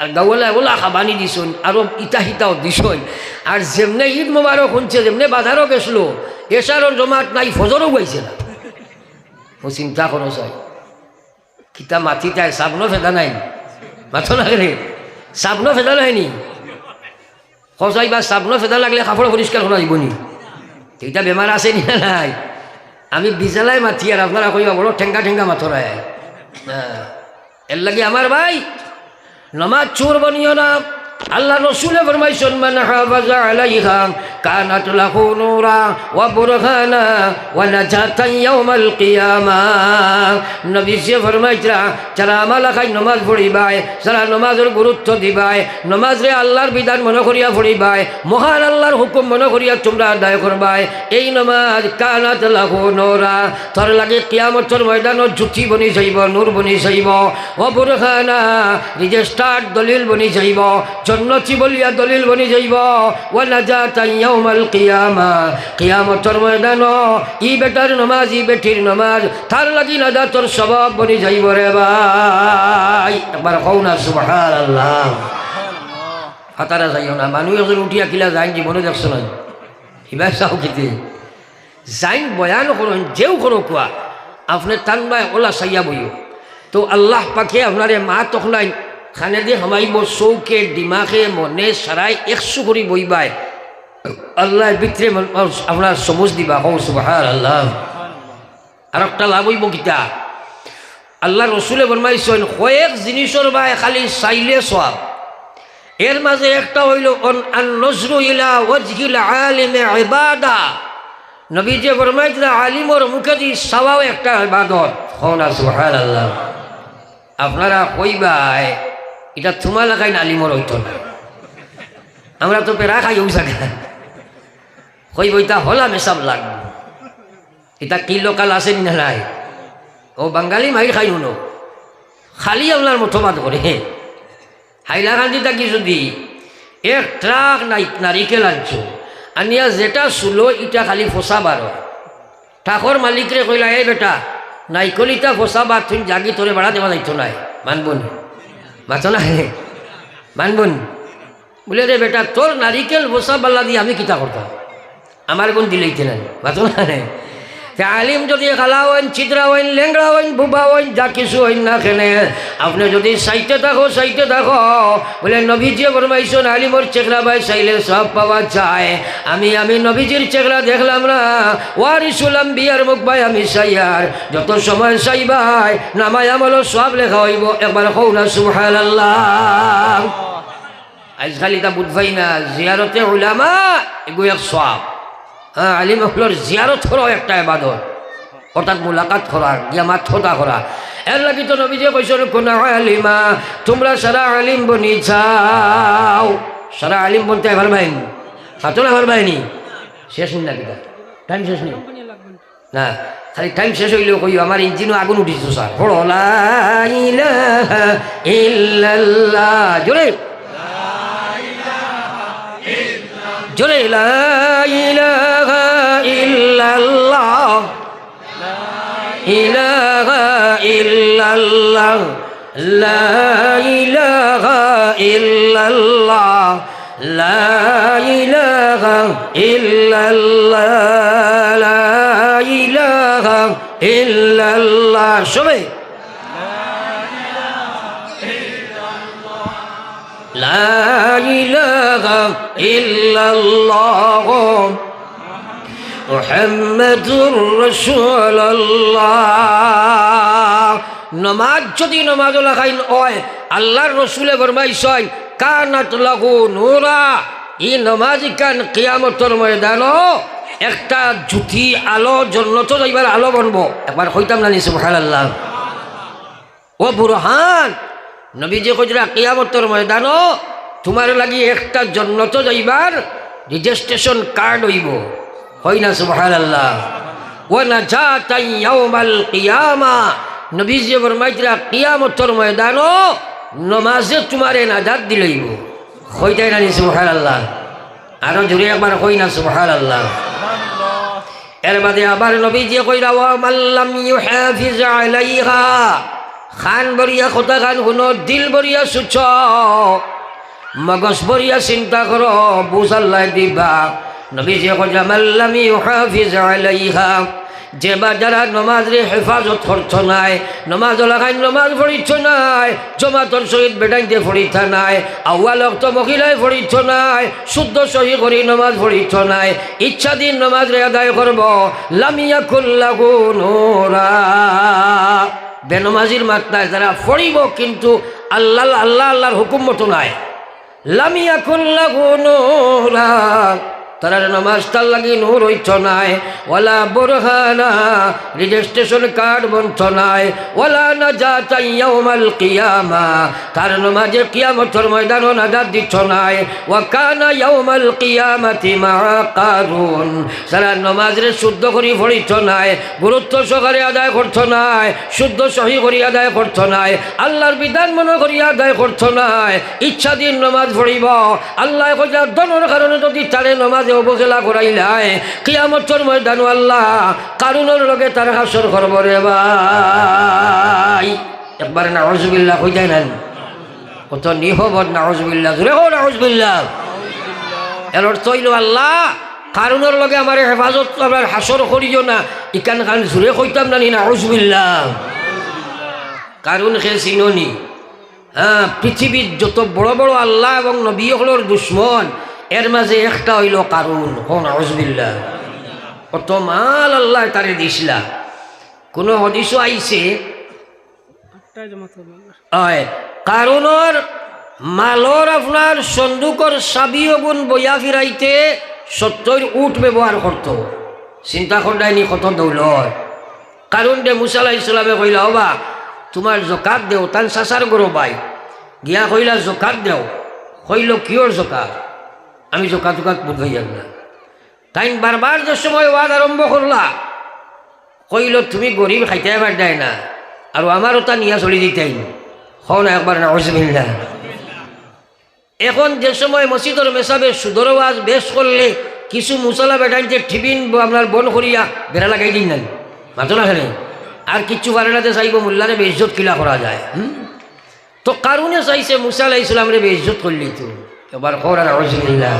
Speaker 1: আর গাওয়ালা ওলা খাবানি দিছুন আরো ইটা হিতাও দিছুন আর যেমনে ঈদ মোবারক শুনছে যেমনে বাজারও গেছিল এসারও জমাত নাই ফজরও গাইছে না ও চিন্তা করো চাই কিতা মাথি তাই সাবনো ফেদা নাই মাথো না রে সাবনো ফেদা নাইনি সজাই বা সাবনো ফেদা লাগলে কাপড় পরিষ্কার করা যাবনি এইটা বেমার আছে নি নাই আমি বিজালাই মাথি আর আপনারা কইবা বড় ঠেঙ্গা ঠেঙ্গা মাথরায় এর লাগে আমার ভাই নমাজ চোর বনিও না আল্লাহ রসুলে ফরমাইছেন মান হাফাজা আলাইহা কানাত লাহু নূরা ওয়া বুরহানা ওয়া নাজাতান ইয়াউমাল কিয়ামাহ নবী যে ফরমাইতরা যারা আমালা খাই নামাজ পড়িবায় যারা নামাজের গুরুত্ব দিবায় নামাজে আল্লাহর বিধান মনে করিয়া পড়িবায় মহান আল্লাহর হুকুম মনে করিয়া তোমরা আদায় করবায় এই নামাজ কানাত লাহু নূরা তোর লাগে কিয়ামতের ময়দানত জ্যোতি বনি যাইব নূর বনি যাইব ওয়া বুরহানা রেজিস্টার্ড দলিল বনি যাইব জন্নতি বলিয়া দলিল বনি যাইব ওয়া নাজাতান ইয়াউমাল কিয়ামাহ কিয়ামতের ময়দান ই বেটার নামাজ ই বেটির নামাজ তার লাগি নাজাতর সবাব বনি যাইব রে ভাই একবার কও না সুবহানাল্লাহ হাতারা যাইও না মানুষ এখন উঠিয়া কিলা যাইন জীবনে দেখছো না এবার চাও খেতে যাইন বয়ান করুন যেও করো কোয়া আপনি টানবাই ওলা চাইয়া বইও তো আল্লাহ পাকে আপনারে মা তখনাই খানে দিয়ে হামাইব চৌকে ডিমাকে মনে সারাই 100 করে বইবাই আল্লাহ ভিতরে আপনার সমুজ দিবা হও সুবহানাল্লাহ আর একটা লাভ হইব কিতা আল্লাহ রসুলে ফরমাইছেন কয়েক জিনিসের বাই খালি চাইলে সওয়াব এর মাঝে একটা হইল আন নজরু ইলা ওয়াজহিল আলিমে ইবাদা নবী যে ফরমাইছেন আলিমর মুখে দি চাওয়াও একটা ইবাদত হও না সুবহানাল্লাহ আপনারা কইবাই এটা তোমার লাগাই আলিমর হইতো না আমরা তো পেরা খাই জায়গা কইব এটা হলাম এসব লাগবে এটা কি লোকাল আছে না নাই ও বাঙালি মাই খাই নো খালি আপনার মতবাদ করে হাইলাকান্দি থাকি যদি এক ট্রাক নারিকেল আনছো আনিয়া যেটা চুলো ইটা খালি ফসা বার ঠাকুর মালিকরে কইলা এই বেটা নাইকল ইটা ফসা বার তুমি জাগি তোরে বাড়া দেওয়া যাইতো নাই মানবন মাথো না মানবন বলে রে বেটা তোর নারিকেল বসা বাল্লা দিয়ে আমি কিতা করতাম আমার কোন দিলেইতে নাই মাথো না আলিম যদি খালা হইন চিত্রা হইন লেংড়া হইন বুবা হইন যা কিছু হইন না খেলে আপনি যদি সাইতে থাকো বলে নবীজি ফরমাইছেন আলিমর চেকরা ভাই চাইলে সব পাওয়া যায় আমি নবীজির চেকরা দেখলাম না ওয়ারিসুল আম্বিয়ার মুখ ভাই আমি চাইয়ার যত সময় চাইবাই নামায় আমলো সব লেখা হইব একবার কও না সুবহানাল্লাহ আজকালি তা বুঝবাই না জিয়ারতে উলামা এগো এক সওয়াব হ্যাঁ আলিম হলোর জিয়ারত করা একটা ইবাদত অর্থাৎ মুলাকাত করা গিয়া মাথা করা এর লাগি তো নবীজি কইছেন কোন আলিমা তোমরা সারা আলিম বনি যাও সারা আলিম বনতে পারবেন হাতলা পারবেনি শেষ না কিটা টাইম শেষ নেই না খালি টাইম শেষ হইলেও কইও আমার ইঞ্জিনও আগুন উঠিছো স্যার পড়ো লা ইলাহা ইল্লাল্লাহ জোরে জোরে লা ইলাহা ইল্লাল্লাহ ইলাহা ইল্লাল্লাহ লা ইলাহা ইল্লাল্লাহ লা ইলাহা ইল্লাল্লাহ লা ইলাহা ইল্লাল্লাহ সবাই লা ইলাহা ইল্লাল্লাহ মুহাম্মাদুর রাসূলুল্লাহ নমাজ যদি নমাজ লাগাইন হয় আল্লাহর রসুলে ফরমাইছেন কানাত লাহু নূরা এই নমাজ কান কিয়ামতের ময়দানো একটা জ্যোতি আলো জন্নত যাইবার আলো বনবো একবার কইতাম না সুবহানাল্লাহ ও বুরহান নবীজি কইরা কিয়ামতের ময়দানও তোমার লাগি একটা জান্নাত যাইবার রেজিস্ট্রেশন কার্ড হইব, হয় না সুবহানাল্লাহ। ওয়া নাজাতান ইয়াউমাল কিয়ামা নবীজি ফরমাইতরা কিয়ামতের ময়দানও নমাজে তোমারে নাজাত দিলাইব, হইতাই না সুবহানাল্লাহ। আরো জোরে একবার কই না সুবহানাল্লাহ। এর বাদে আবার নবীজি কইরা ওয়া মাল্লাম ইউহাফিজ আলাইহা খান বরিয়া কথা খান শুনো, দিল বরিয়া সুচ, মগজ বরিয়া চিন্তা করো, বুঝাল্লাই দিবা। নবীজি কইরা মাল্লাম ইউহাফিজ আলাইহা যে বা যারা নমাজরে হেফাজত করছ নাই, নমাজ লাগাই নমাজ পড়িচ্ছ নাই, জমাতর সহিত বেটাইতে পড়িথা নাই, আউয়াল অক্ত মহিলায় পড়িচ্ছ নাই, শুদ্ধ সহি করি নমাজ পড়িচ্ছ নাই, ইচ্ছাধীন নমাজরে আদায় করব, লামিয়া কুল্লাহু নূরা বেনমাজির মাত্রায় যারা পড়িব কিন্তু আল্লাহ আল্লাহ আল্লাহর হুকুম মতো নাই, লামিয়া কুল্লাহু নূরা তারা নমাজ তার লাগি নূর হইছ নাই, ওয়ালা বুরহানা রেজিস্ট্রেশন কার্ড বন্ধ নাই, ওয়ালা নাজাতা ইয়াউমাল কিয়ামা তার নমাজে কিয়ামতের ময়দানও নাজাত দিচ্ছ নাই, ওয়া কানা ইয়াউমাল কিয়ামাতি মা কারুন যারা নমাজরে শুদ্ধ করি পড়িছ নাই, গুরুত্ব সহকারে আদায় করছ নাই, শুদ্ধ সহি করি আদায় করছ নাই, আল্লাহর বিধান মনে করি আদায় করছ নাই, ইচ্ছাধীন নমাজ পড়িব। আল্লাহ কইরা দনের কারণে যদি তারে নমাজ অবহেলা করাইলাই কিয়ামতের ময়দান আল্লাহ কারুনের লগে তার হাসর করব রে ভাই। একবার নাউজুবিল্লাহ কই যায় না কত নিহবত নাউজুবিল্লাহ, জোরে কও নাউজুবিল্লাহ। এর অর্থ হইল আল্লাহ কারুনের লগে আমার হেফাজত আমার হাসর করিও না, ইকান খান জোরে কইতাম না নাউজুবিল্লাহ। কারুন খে চিননি, হ্যাঁ পৃথিবীর যত বড় বড় আল্লাহ এবং নবী হলোর দুশ্মন এর মাঝে একটা হইল কারুন। হন আউযুবিল্লাহ। কত মাল আল্লাহ তারে দিছিলা। কোন হাদিসও আইছে কারুনের মালর আপনার সন্দুকর চাবি অগুন বইয়া ফিরাইতে 70 উট ব্যবহার করত। চিন্তা করডাইনি কত দৌলত। কারুন দে মুসা আলাইহিস সালামে কইলা হবা তোমার জকাত দেও, তান চাচার গরো বাই গিয়া কইলা জকাত দেও। কইল কিয়র জকাত? আমি জকাত বুঝাই যাব না। তাই বারবার যে সময় ওয়াজ আরম্ভ করলা কইল তুমি গরিব খাইতে পার দেয় না আর আমারও তা নিয়া চলি দিতেই হও না একবার নাউজুবিল্লাহ। এখন যে সময় মসজিদের মেসাবে সুদর ওয়াজ বেশ করলে কিছু মুসলা বেটাইতে টিফিন আপনার বন করিয়া বেড়া লাগাই দিন নাই মাত্র না খেলে আর কিচ্ছু পারে না চাইব মোল্লারে বেইজ্জত কিলা করা যায়। তো কারণে চাইছে মুসা আলাইহিস সালামরে বেইজ্জত করলি তো এবার কর নাউজুবিল্লাহ।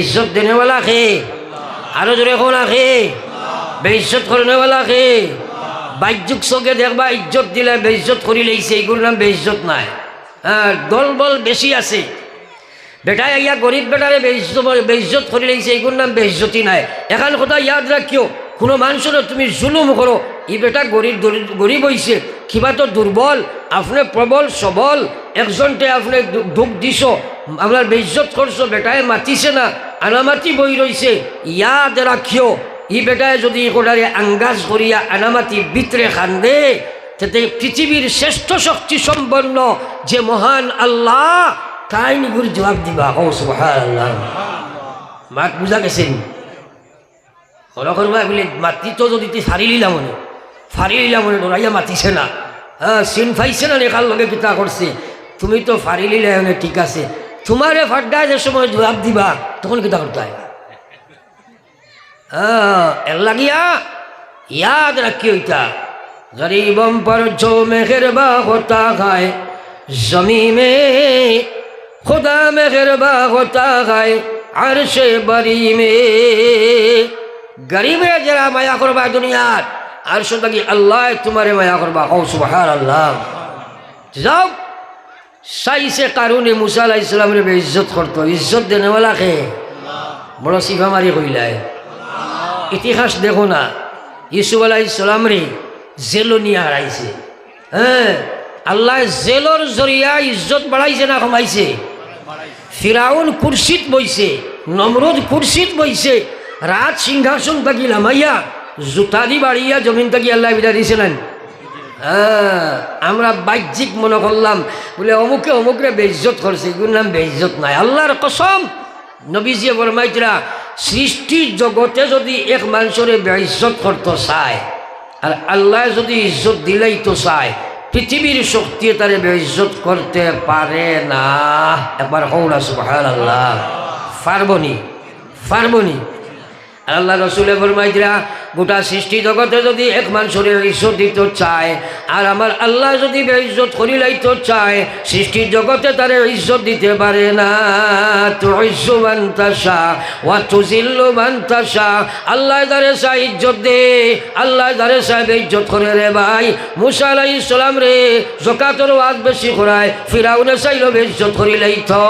Speaker 1: ইজ্জত দেনেওয়ালা খে আরো জোরে কো না খে বেইজ্জত করনেওয়ালা খে। বাহ্যিক চোখে দেখবা ইজ্জত দিলে বেইজ্জত করি লইছে, এইগুলোর নাম বেইজ্জত নাই। হ্যাঁ দল বল বেশি আছে, বেটায় আইয়া গরিব বেটারে বেইজ্জত করি লইছে, এইগুলোর নাম বেইজ্জতি নাই। এখন কথা ইয়াদ রাখিও কোনো মানুষের তুমি জুলুম করো ই বেটা গরিব হইছে কিবা তো দুর্বল, আপনি প্রবল সবল একজনটে আপনি দুঃখ দিছ আপনার বেইজ্জত করছো, বেটায় মাতিছে না আনামাতি বই রইছে। ইয়াদ রাখিও ই বেটায় যদি কোটারে আঙ্গাজ করিয়া আনামাতি ভিতরে খান্দে তাতে পৃথিবীর শ্রেষ্ঠ শক্তি সম্পন্ন যে মহান আল্লাহ তাই নিগুর জবাব দিবা। ও সুবহানাল্লাহ। মাত বুঝা গেছেন করবা বলে মাতি তো যদি ফারি লিলাম মনে ডরাইয়া মাতিছে না, হ্যাঁ চিন পাইছে না লেখার লগে কিতা করছে, তুমি তো ফারি লিলে ঠিক আছে, তোমারে ফাড্ডায় যে সময় জবাব দিবা তখন কিতা করতে হয়। হ্যাঁ এর লাগিয়া ইয়াদ রাখি ওইটা গরিবম পর जो मेहरबा होता है जमी में खुदा मेहरबा होता है अर्श बरी में। गरीबे जरा माया करबा दुनियात আর শুধু আল্লাহ তোমারে মায়া করবা। ও সুবহানাল্লাহ। যাও চাইছে কারণে মুসা আলাইহিস সালামের বেইজ্জত করতো, ইজ্জত দেনেওয়ালা কে বড় সিফা মারি কইলায়। ইতিহাস দেখো না ইউসুফ আলাইহিস সালাম রে জেলো নিয়ে হারাইছে। হ্যাঁ আল্লাহ জেলর জরিয়া ইজ্জত বাড়াইছে না কমাইছে? ফিরাউন কুরসিত বইছে, নমরুদ কুরসিত বইছে, রাত সিংহাসন থাকি লামাইয়া জুতা দি বাড়িয়া জমিন থাকি আল্লাহ বিদা দিছে না। আমরা বাহ্যিক মনে করলাম বলে অমুকে অমুকরে বেইজ্জত করছে, এগুলোর নাম বেইজ্জত নাই। আল্লাহর কসম নবীজিয়ে ফরমাইতরা সৃষ্টির জগতে যদি এক মানুষরে বেইজ্জত করতে চায় আর আল্লাহ যদি ইজ্জত দিলেই তো চায়, পৃথিবীর শক্তি তারে বেইজ্জত করতে পারে না। একবার কওনা সুবহানাল্লাহ। পারবনি। আল্লাহ রসুলে ফরমাইতরা গোটা সৃষ্টি জগতে যদি এক মানুষের ইজ্জত দিতে চায় আর আমার আল্লাহ যদি বেইজ্জত করিলাইতে চায়, সৃষ্টির জগতে তারে ইজ্জত দিতে পারে না। তুইজ্জু মান তাশা ওয়া তুযিল্লু মান তাশা। আল্লাহ যারে চায় ইজ্জত দে, আল্লাহ যারে চায় বেইজ্জত করে রে ভাই। মুসা আলাইহিস সালাম রে যাকাতের ওয়াজ বেশি করায়, ফিরাউনে চাইলো বেইজ্জত করিলাইতো।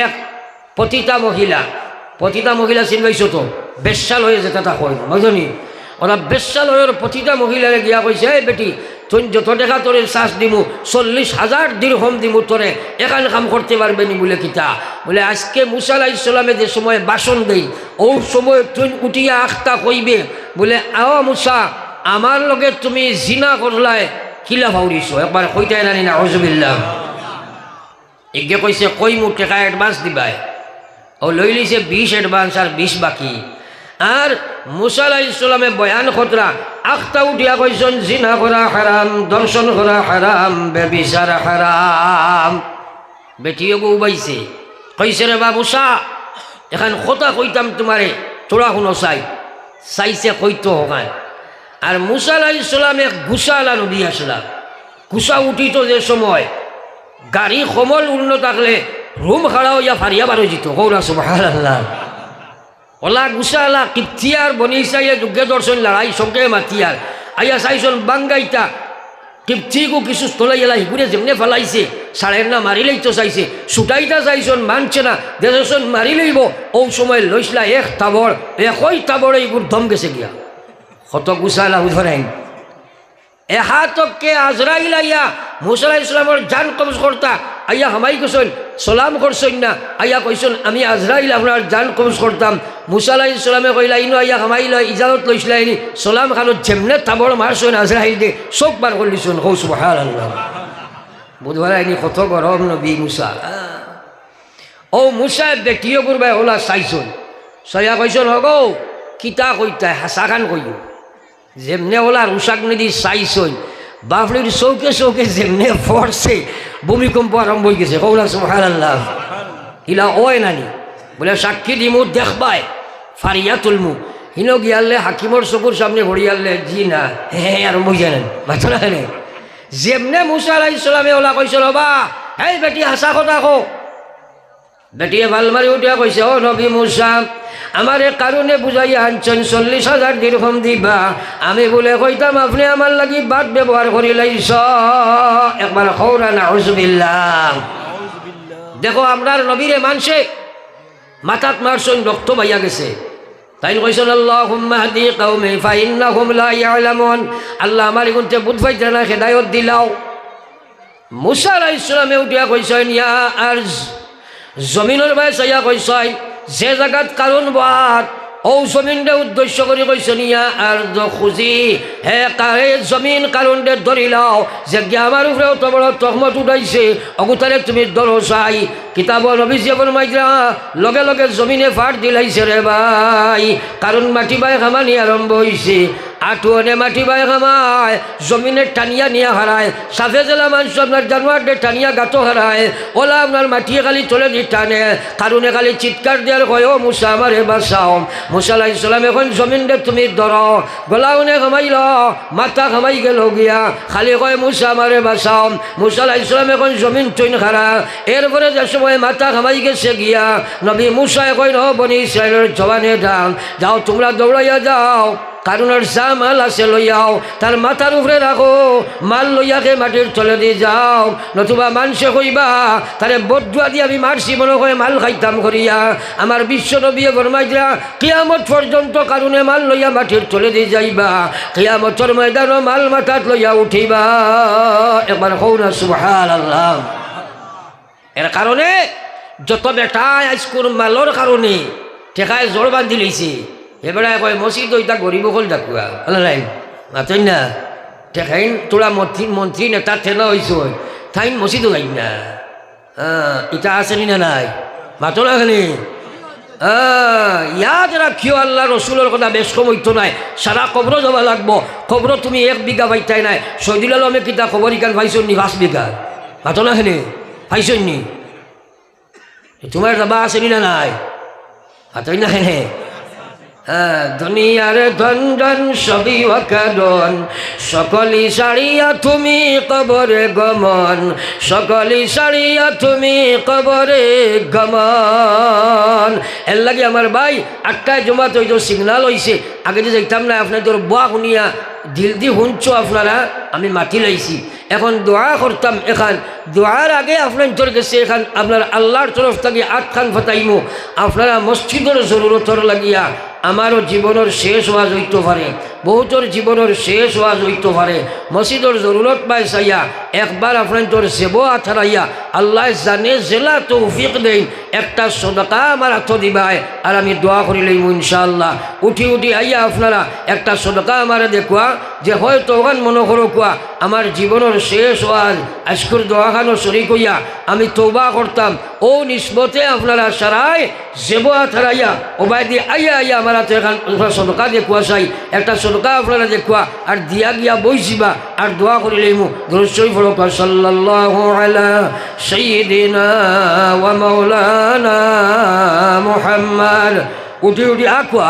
Speaker 1: এক পতিতা মহিলা চিনবাইছো তো, বেশ্যালয়ে যেটা তা কয় বুঝনি, ওরা বেশ্যালয়ের প্রতিটা মহিলারে গিয়া কইছে, এই বেটি তুই যত টাকা তোরে চাষ দিমু 40,000 দিরহম দিমু তোরে, এখান কাম করতে পারবে নি বলে কিতা বলে আজকে মুসা আলাইহিস সালামে যে সময় বাসন দেই ও সময় তুই উঠিয়া আখতা কইবে বলে আও মুসা আমার লগে তুমি জিনা করলায় কিলা ভাউরিছো, একবার কইতাই নানি না আউযুবিল্লাহ। এগে কইছে কইমু টাকা অ্যাডভান্স দিবাই, ও লই লিছে 20 অ্যাডভান্স আর 20 বাকি। আর মুসা আলাইহিস সালামে বয়ান খতরা আখতা উঠিয়া কইছেন জিনা করা হারাম, দর্শন করা হারাম, ব্যভিচার হারাম। বেটিও বউ বাইছে কইছে রে বা মুসা এখন কথা কইতাম তোমারে, তোরা শুনো চাইছে কইতো হকায়। আর মুসা আলাইহিস সালামে গুসা আলা নবী আসলা, গুসা উঠিত যে সময় গাড়ি কমল উন্ন থাকলে রুম খাড়া হইয়া ফারিয়া বার হয়ে যেত। কৌরা সুবহানাল্লাহ। ওলা গুসালা কিপ্তিয়ার বনিসাইয়া যুগে দর্শন লড়াই সঙ্গে মাতিয়ার আইয়া চাইছন বাঙ্গাইতা কিপ্তিকু কিছু স্থলাই এলা হিগুরে যেমনে ফেলাইছে সাড়ের না মারিলেই তো চাইছে, ছুটাইতা চাইছন মানছে না, দেশন মারিলেইব। ও সময় লইসলা এক তাবর, একই তাবরে এগুর দম গেছে গিয়া। কত গুসালা উধরেন এহাতকে আজরাইল আইয়া মুসা আলাইহিস সালামের জান কবজ করতা আইয়া হামাই কইছেন সালাম করছেন না, আইয়া কইছেন আমি আজরাইল আপনার জান কবজ করতাম। মুসা আলাইহিস সালামে কইলা ইনো আইয়া হামাই লয় ইজাজত লইসলাইনি, সালাম খানো যেমনে তাবর মারছেন আজরাইল দে চোখ বার করলিছেন। হৌ সুবহানাল্লাহ। বুধবার আইনি কত গরম নবী মুসা। ও মুসা বেটিও করবাই ওলা চাইছন, চাইয়া কইছেন হগো কিতা কইতাই হাসা খান কইও। যেমনে ওলা রুশাক নদী চাইছই বাফলির চৌকে চৌকে যেমনে পড়ছে ভূমিকম্প আরম্ভ হয়ে গেছে। কৌলা সুবহানাল্লাহ। ইলা ওয় নানি বলে সাক্ষী দিমু দেখবাই ফারিয়া তুলমু, হিনো গিয়ালে হাকিমর চকুর সামনে ভরিয়ালে জি না হে আরম্ভ হয়ে জানেন বাচ্চা না। যেমনে মুসা আলাইহিস সালামে ওলা কইছিল বা এই বেটি হাসা কথা কো, বেটিয়ে ভাল মারি উঠিয়া কইছে ও নবী মুসা আমারে কারণে বুঝাইয়া আনছেন 40,000 দিরহম দিবা, আমি বলে কইতাম আপনি আমার লাগি বাদ ব্যবহার করি লাইছ। একবার কওনা নাউযুবিল্লাহ। দেখো আমরার নবীরে মানছে মাথাত মারছেন রক্ত বাইয়া গেছে, তাই কইছেন আল্লাহুম্মা হাদি কওমি ফাইন্নাহুম লা ইয়ালামুন। আল্লাহ আমার গুনতে বুঝ পাইতে না হেদায়েত দিলাও। মুসা আলাইহিস সালামে উঠিয়া কইছেন ইয়া আরজ জমিনের বাই চাইয়া কইছেন যে জায়গাত কারণ বাদ ও জমিনটা উদ্দেশ্য করে কইছেন ইয়া আর খুঁজি হে কারে জমিন কারণ দে ধরিলাও যে আমার উপরেও তো বড় তহমত উঠাইছে অগুতারে তুমি ধরো চাই। কিতাব নবীজি ফরমাইরা লগে লগে জমিনে ফাট দিলাইছে রে ভাই, কারণ মাটি বাই খামানি আরম্ভ হইছে। আঠুয়ানে মাটি বাই খামায় জমিনে টানিয়া নিয়া হারায়, সাফে জেলা মানুষ আপনার জানোয়ারদের টানিয়া গাতো হারায়, ওলা আপনার মাটিয়ে খালি তোলে দি টানে, কারণে খালি চিৎকার দেওয়ার কয় ও মুসা আমারে বাঁচাও। মুসা আলাইহিস সালাম এখন জমিনটা তুমি ধরো, গলাউনে খামাইল মাথা খামাই গেল গিয়া খালি কয় মুসা আমারে বাঁচাও। মুসা আলাইহিস সালাম এখন জমিন টইন খারা, এরপরে যে সময় মাথা খামাই গেছে গিয়া নবী মুসা কয় ন বনি ইসরায়েলের জওয়ানে দাম যাও তোমরা দৌড়াইয়া যাও, কারণের যা মাল আছে লইয়াও তার মাথার উপরে রাখো, মাল লইয়াকে মাটির তলে দিয়ে যাও, নতুবা মানুষে কইবা তারে বদুয়া দিয়ে আমি মারছি মনে হয় মাল খাইতাম করিয়া। আমার বিশ্ব নবী ফরমাইরা কিয়ামত পর্যন্ত কারণে মাল লইয়া মাটির তলে দিয়ে যাইবা, কিয়ামতের ময়দানও মাল মাথাত লইয়া উঠিবা। একবার কওনা সুবহানাল্লাহ। এর কারণে যত বেটা আজকুর মালর কারণে টেকায় জোর বান্ধি লইছে, এবারে কয় মসজিদ ওইটা গরিব হল ডাকুয়া হল নাই মাতই না টেকাইন তোরা মন্ত্রী নেতা ঠেলা হয়েছ থাইন মসজিদও যাই না এটা আসেনি না নাই মাতো না খালি ইয়াদ রাখিও আল্লাহ রসুলের কথা বেশ কম হইতো নাই সারা কবর যাওয়া লাগবো কবর তুমি 1 বিঘা পাইতাই নাই শহীদুল আলমে কিতা খবর ইকান পাইছন নি 5 বিঘা মাতো না খালি পাইছন নি তোমার যাবা আসেনি না নাই মাতই না খানে দুনিয়ার ধন সবই অকারণ সকলি সারিয়া তুমি কবরে গমন সকলি সারিয়া তুমি কবরে গমন এর লাগে আমার ভাই 8টায় জমা তো সিগনাল হয়েছে আগে যে যাইতাম না আপনার তোর বুয়া শুনিয়া দিল দি শুনছো আপনারা আমি মাতি লাইছি এখন দোয়া করতাম এখান দোয়ার আগে আপনার তোর গেছে এখান আপনার আল্লাহর তরফ থেকে 8 খান ফাটাইমু আপনারা মসজিদের জরুরতর লাগিয়া আমারও জীবনের শেষ ওয়াজ হইতে পারে বহুতর জীবনের শেষ ওয়াজ হইতে পারে মসজিদের জরুরত পাই চাইয়া একবার আপনার তোর সেব আথারাইয়া আল্লাহ জানে জেলা তৌফিক দেন একটা সদকা আমার হাত দিবাই আর আমি দোয়া করি লইম ইনশাআল্লাহ উঠি আইয়া আপনারা একটা সদকা আমার দেখুয়া যে হয়তো ওখান মনে করো কুয়া আমার জীবনের শেষ ওয়াজ আজকের দোয়াখানো শরীক হইয়া আমি তৌবা করতাম ও নিসবতে আপনারা সারাই সেব আথারাইয়া ওবাই দিয়ে আইয়া আমার হাতে এখান সদকা দেখুয়া চাই একটা সদকা আপনারা দেখুয়া আর দিয়া গিয়া বইছিবা আর দোয়া করি লইমু দরুদ ফরক সাল্লাল্লাহু আলা সাইয়্যিদিনা ওয়া মাওলানা মুহাম্মদ উঠি আকুয়া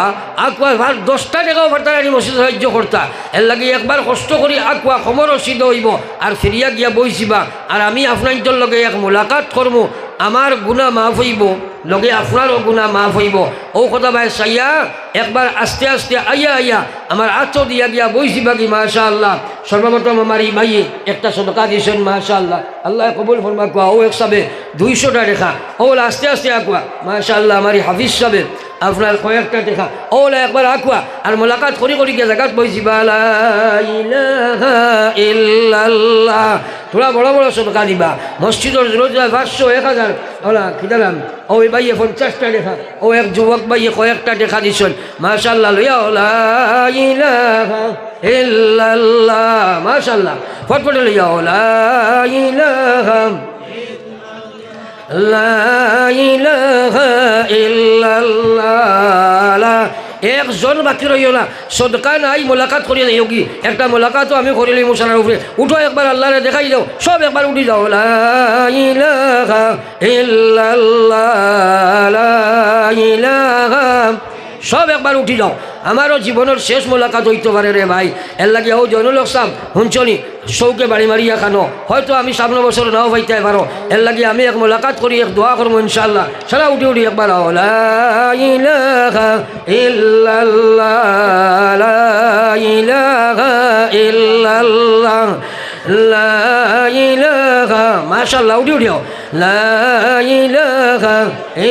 Speaker 1: ভার 10টা টাকাও ভাড়া মসজিদ সাহায্য করতা এর লাগে একবার কষ্ট করি আকুয়া খবর রসিদ হইব আর ফিরিয়া গিয়া বইছিবা আর আমি আপনার লগে এক মোলাকাত করবো আমার গুণা মাফ হইব লগে আপনারও গুণা মাফ হইব ও কথা ভাই চাইয়া একবার আস্তে আস্তে আইয়া আমার আচ্ছ দিয়া গিয়া বইছিবা কি মাশাআল্লাহ সর্বপ্রথম আমার এই ভাইয়ে একটা সদকা দিয়েছেন মাশাআল্লাহ আল্লাহ কবুল ফরমা কুয়া ও এক সাবে 200টা রেখা ওলা আস্তে আস্তে আকুয়া মাশাআল্লাহ আমার হাফিজ সাবে আপনার কয়েকটা দেখা ওলা একবার আকুয়া আর মোলাকাত করি গিয়া জায়গাত বইছিবা লা ইলাহা ইল্লাল্লাহ তোরা বড় বড় সদকা দিবা মসজিদের রোজ 500 1000 ওলা খিদালাম ওই ভাইয়ে 50টা দেখা ও এক যুবক ভাইয়ে কয়েকটা দেখা দিছেন মাশাআল্লাহ লইয়া লা ইলাহা ইল্লাল্লাহ মাশাআল্লাহ ফটফটে লইয়া লা ইলাহা ইল্লাল্লাহ একজন বাকি রইল না সদকা নাই মোলাকাত করিয়া যাই কি একটা মোলাকাতও আমি করিলি মুসালার উপরে উঠো একবার আল্লাহরে দেখাই দাও সব একবার উঠি যাও লা ইলাহা ইল্লাল্লাহ লা ইলাহা সব একবার উঠি যাও আমারও জীবনের শেষ মোলাকাত হইতে পারে রে ভাই এর লাগে ও জয়নুল হক শুনছনি চৌকে বাড়ি মারিয়া খানো হয়তো আমি 5 বছর নাও পাইতে পারো এর লাগে আমি এক মোলাকাত করি এক দোয়া করবো ইনশাআল্লাহ সারা উঠি একবার লা ইলাহা ইল্লাল্লাহ লা ইলাহা ইল্লাল্লাহ লা ইলাহা মাশাআল্লাহ উঠি লা ইলাহা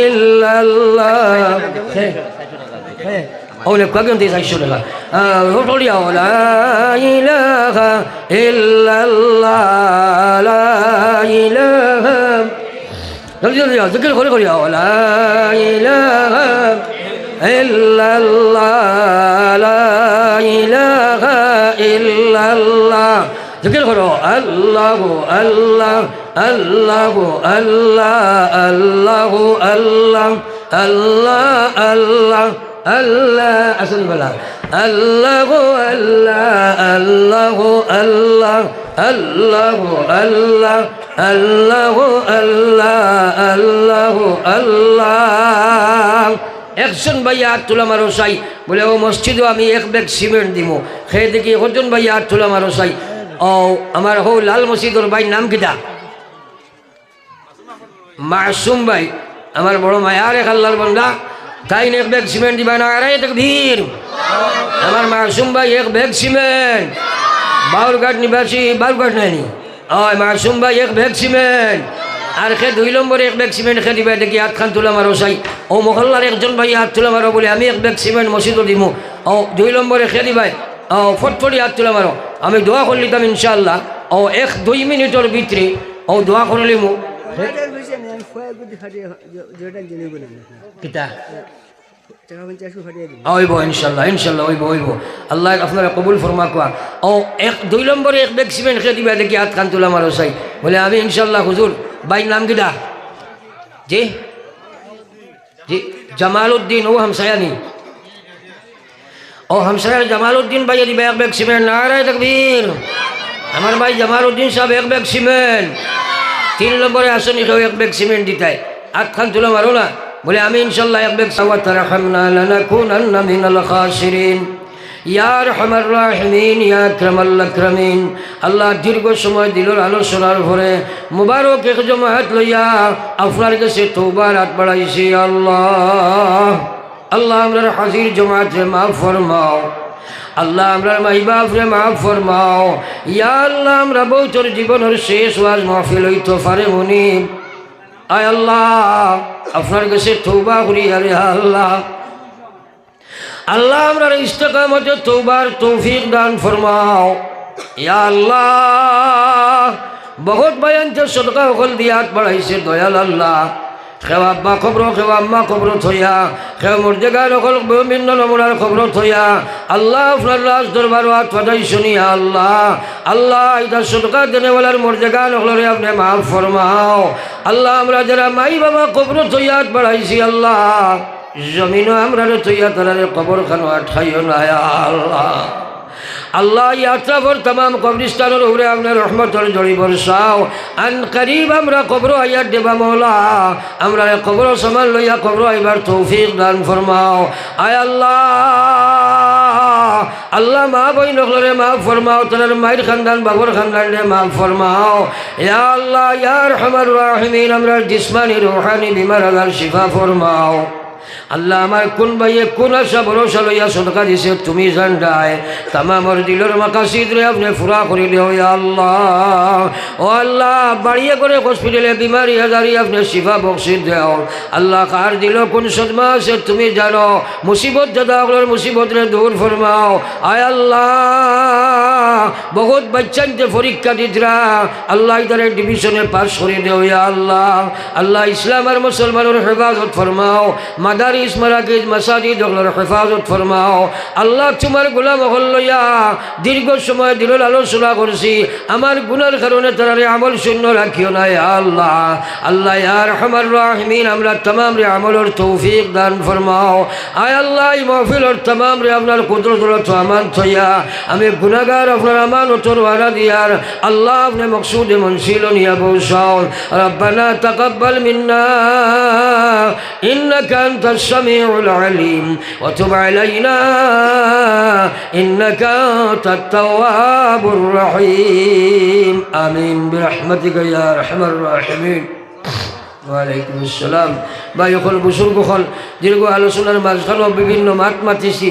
Speaker 1: ইল্লাল্লাহ অনেক কয়েকজন দিয়ে 400 টাকা লা ইলাহা ইল্লাল্লাহ লা ইলাহা জলদি জিকির করে করি লা ইলাহা ইল্লাল্লাহ লা ইলাহা ইল্লাল্লাহ জিকির করো আল্লাহু আল্লাহ আল্লাহু আল্লাহ আল্লাহু আল্লাহ আল্লাহ আল্লাহ আল্লাহ আসল বলা আল্লাহু আল্লাহ আল্লাহু আল্লাহ আল্লাহু আল্লাহ আল্লাহু আল্লাহ আল্লাহু আল্লাহ একজন ভাইয়া হাত তোলা মারো চাই বলে ও মসজিদও আমি 1 ব্যাগ সিমেন্ট দিব খেয়ে দেখি একজন ভাইয়া হাত তোলা মারো চাই ও আমার হো লাল মসজিদর ভাই নাম কিটা মাসুম ভাই আমার বড় মায়ার এক আল্লাহর বান্দা তাই 1 ব্যাগ সিমেন্ট দিবা না আরে তাকবীর আমার মাসুম ভাই 1 ব্যাগ সিমেন্ট বাউরঘাট নিবাসী বাউরঘাট নাইনি ওই মাসুম ভাই 1 ব্যাগ সিমেন্ট আর খে 2 নম্বরে 1 ব্যাগ সিমেন্ট খে দিবা দেখি হাত খান তোলা মারো চাই ও মহল্লার একজন ভাই হাত তোলা মারো বলে আমি 1 ব্যাগ সিমেন্ট মসজিদও দিমু ও 2 নম্বরে খে দিবাই ও ফটফটি হাত তোলা মারো আমি দোয়া করলিতাম ইনশাআল্লাহ ও 1-2 মিনিটের ভিতরে ও দোয়া করলিমু কিতা ওইব ইনশাল্লাহ ইনশাল্লাহ ওইব ওইব আল্লাহ আপনারা কবুল ফরমা কোয়া ও এক 2 নম্বরে এক ব্যাগ সিমেন্ট খেয়ে দিবা দেখি হাত খান তোলা মারো চাই বলে আমি ইনশাল্লাহ হুজুর ভাই নাম কিটা জি জি জামালউদ্দিন ও হামসায়ানি ও হামসায়ার জামালউদ্দিন ভাই দিবা এক ব্যাগ সিমেন্ট নারায়ে তাকবীর আমার ভাই জামালউদ্দিন সাহেব এক ব্যাগ সিমেন্ট 3 নম্বরে আসনি কেউ এক ব্যাগ সিমেন্ট দিতাই হাত খান তোলা মারো না বলে আমি ইনশাল্লাহ এক ব্যাগ সাওয়াত রাহমনা লানাকুনান্না মিনাল খাসিরিন ইয়া আরহামার রাহিমিন ইয়া আকরামাল আকরামিন আল্লাহ দীর্ঘ সময় দিলর আলোচনার পরে মুবারক এক জমাত লইয়া আপনার কাছে তওবার হাত বাড়াইছি আল্লাহ আল্লাহ আমরার হাজির জমাতে মাফ ফরমাও আল্লাহ আমরার মাই বাপরে মাফ ফরমাও ইয়া আল্লাহ আমরা বউতর জীবনের শেষ ওয়াজ মাহফিল হইতো পারে মুনি আয় আল্লাহ আপনার কাছে তওবা করি আরে আল্লাহ আল্লাহ আমরা ইস্তেকামতে তওবার তৌফিক দান ফরমাও ইয়া আল্লাহ বহুত বয়ানতে সদকা হল দিয়াত বাড়াইছে দয়াল আল্লাহ খেও আব্বা খবর খেও আম্মা খবর থইয়া খেও মর্যাদা হল বিভিন্ন নমুনার খবর থইয়া আল্লাহ আপনার রাজ দরবার হাত ফাদাই শুনি আল্লাহ আল্লাহ এটা সদকা দেনেওয়ালার মর্যাদা হলরে আপনি মাফ ফরমাও আল্লাহ আমরা যারা মাই বাবা খবর থইয়া হাত বাড়াইছি আল্লাহ জমিনও আমরা তৈয়া তারারে কবর খানো আঠাইও না আল্লাহ আল্লাহ ইয়াত্রাফর तमाम কবরস্থানের উপরে আপনার রহমতের জড়ি বর্ষাও আন করিব আমরা কবর আয়াত দেবা মওলা আমরা কবর সমান লইয়া কবর আইবার তৌফিক দান ফরমাও আয় আল্লাহ আল্লাহ মা বই নকলরে মাফ ফরমাও তার মায়ের খানদান বাবর খানদানে মাফ ফরমাও ইয়া আল্লাহ ইয়া আরহামার রাহিমিন আমরা জিসমানি রূহানি বিমার আল্লাহ শিফা ফরমাও আল্লাহ আমার কোন ভাইয়ে কোন আশা ভরসা লইয়া সদকা দিছে তুমি জানডায় তামামর দিলর মাকাসিদ রে আপনি পুরা করে দিও ইয়া আল্লাহ ও আল্লাহ বাড়িয়ে করে হসপিটালে বিমারি হাজারি আপনি শিফা বখশি দাও আল্লাহ কার দিল কোন সদমা আছে তুমি জানো মুসিবত দাদাগুলোর মুসিবত রে দূর ফরমাও আয় আল্লাহ বহুত বাচ্চানতে পরীক্ষা দিতরা আল্লাহ ইদারে ডিভিশনে পাস করে দিও ইয়া আল্লাহ আল্লাহ ইসলাম আর মুসলমানের হেফাজত ফরমাও মাদারিস মারাকিজ মাসাজিদ ওগুলোর হেফাজত ফরমাও আল্লাহ তোমার গোলাম হল লইয়া দীর্ঘ সময় দিলের আলোচনা করছি আমার গুনার কারণে তারারে আমল শূন্য রাখিও না আল্লাহ আল্লাহ ইয়া আরহামার রাহিমিন আমরা तमाम রে আমলের তৌফিক দান ফরমাও আয় আল্লাহ এই মাহফিলের तमाम রে আপনার কুদরতের আমান থইয়া আমি গুনাহগার আপনার আমানতের ওয়াদা দিয়ার আল্লাহ আপনি মকসুদ মনসিল নিয়া বসাও রব্বানা তাকাব্বাল মিন্না ইন্নাকা আনতাস সামিউল আলিম ওয়া তুব আলাইনা ইন্নাকা আনতাত তাওয়াবুর রহিম আমিন বিরহমাতিকা ইয়া আরহামার রাহিমিন ওয়ালাইকুম আসসালাম ভাই সকল বুজুর্গ সকল দীর্ঘ আলোচনার মাঝখানেও বিভিন্ন মাত মাতিছি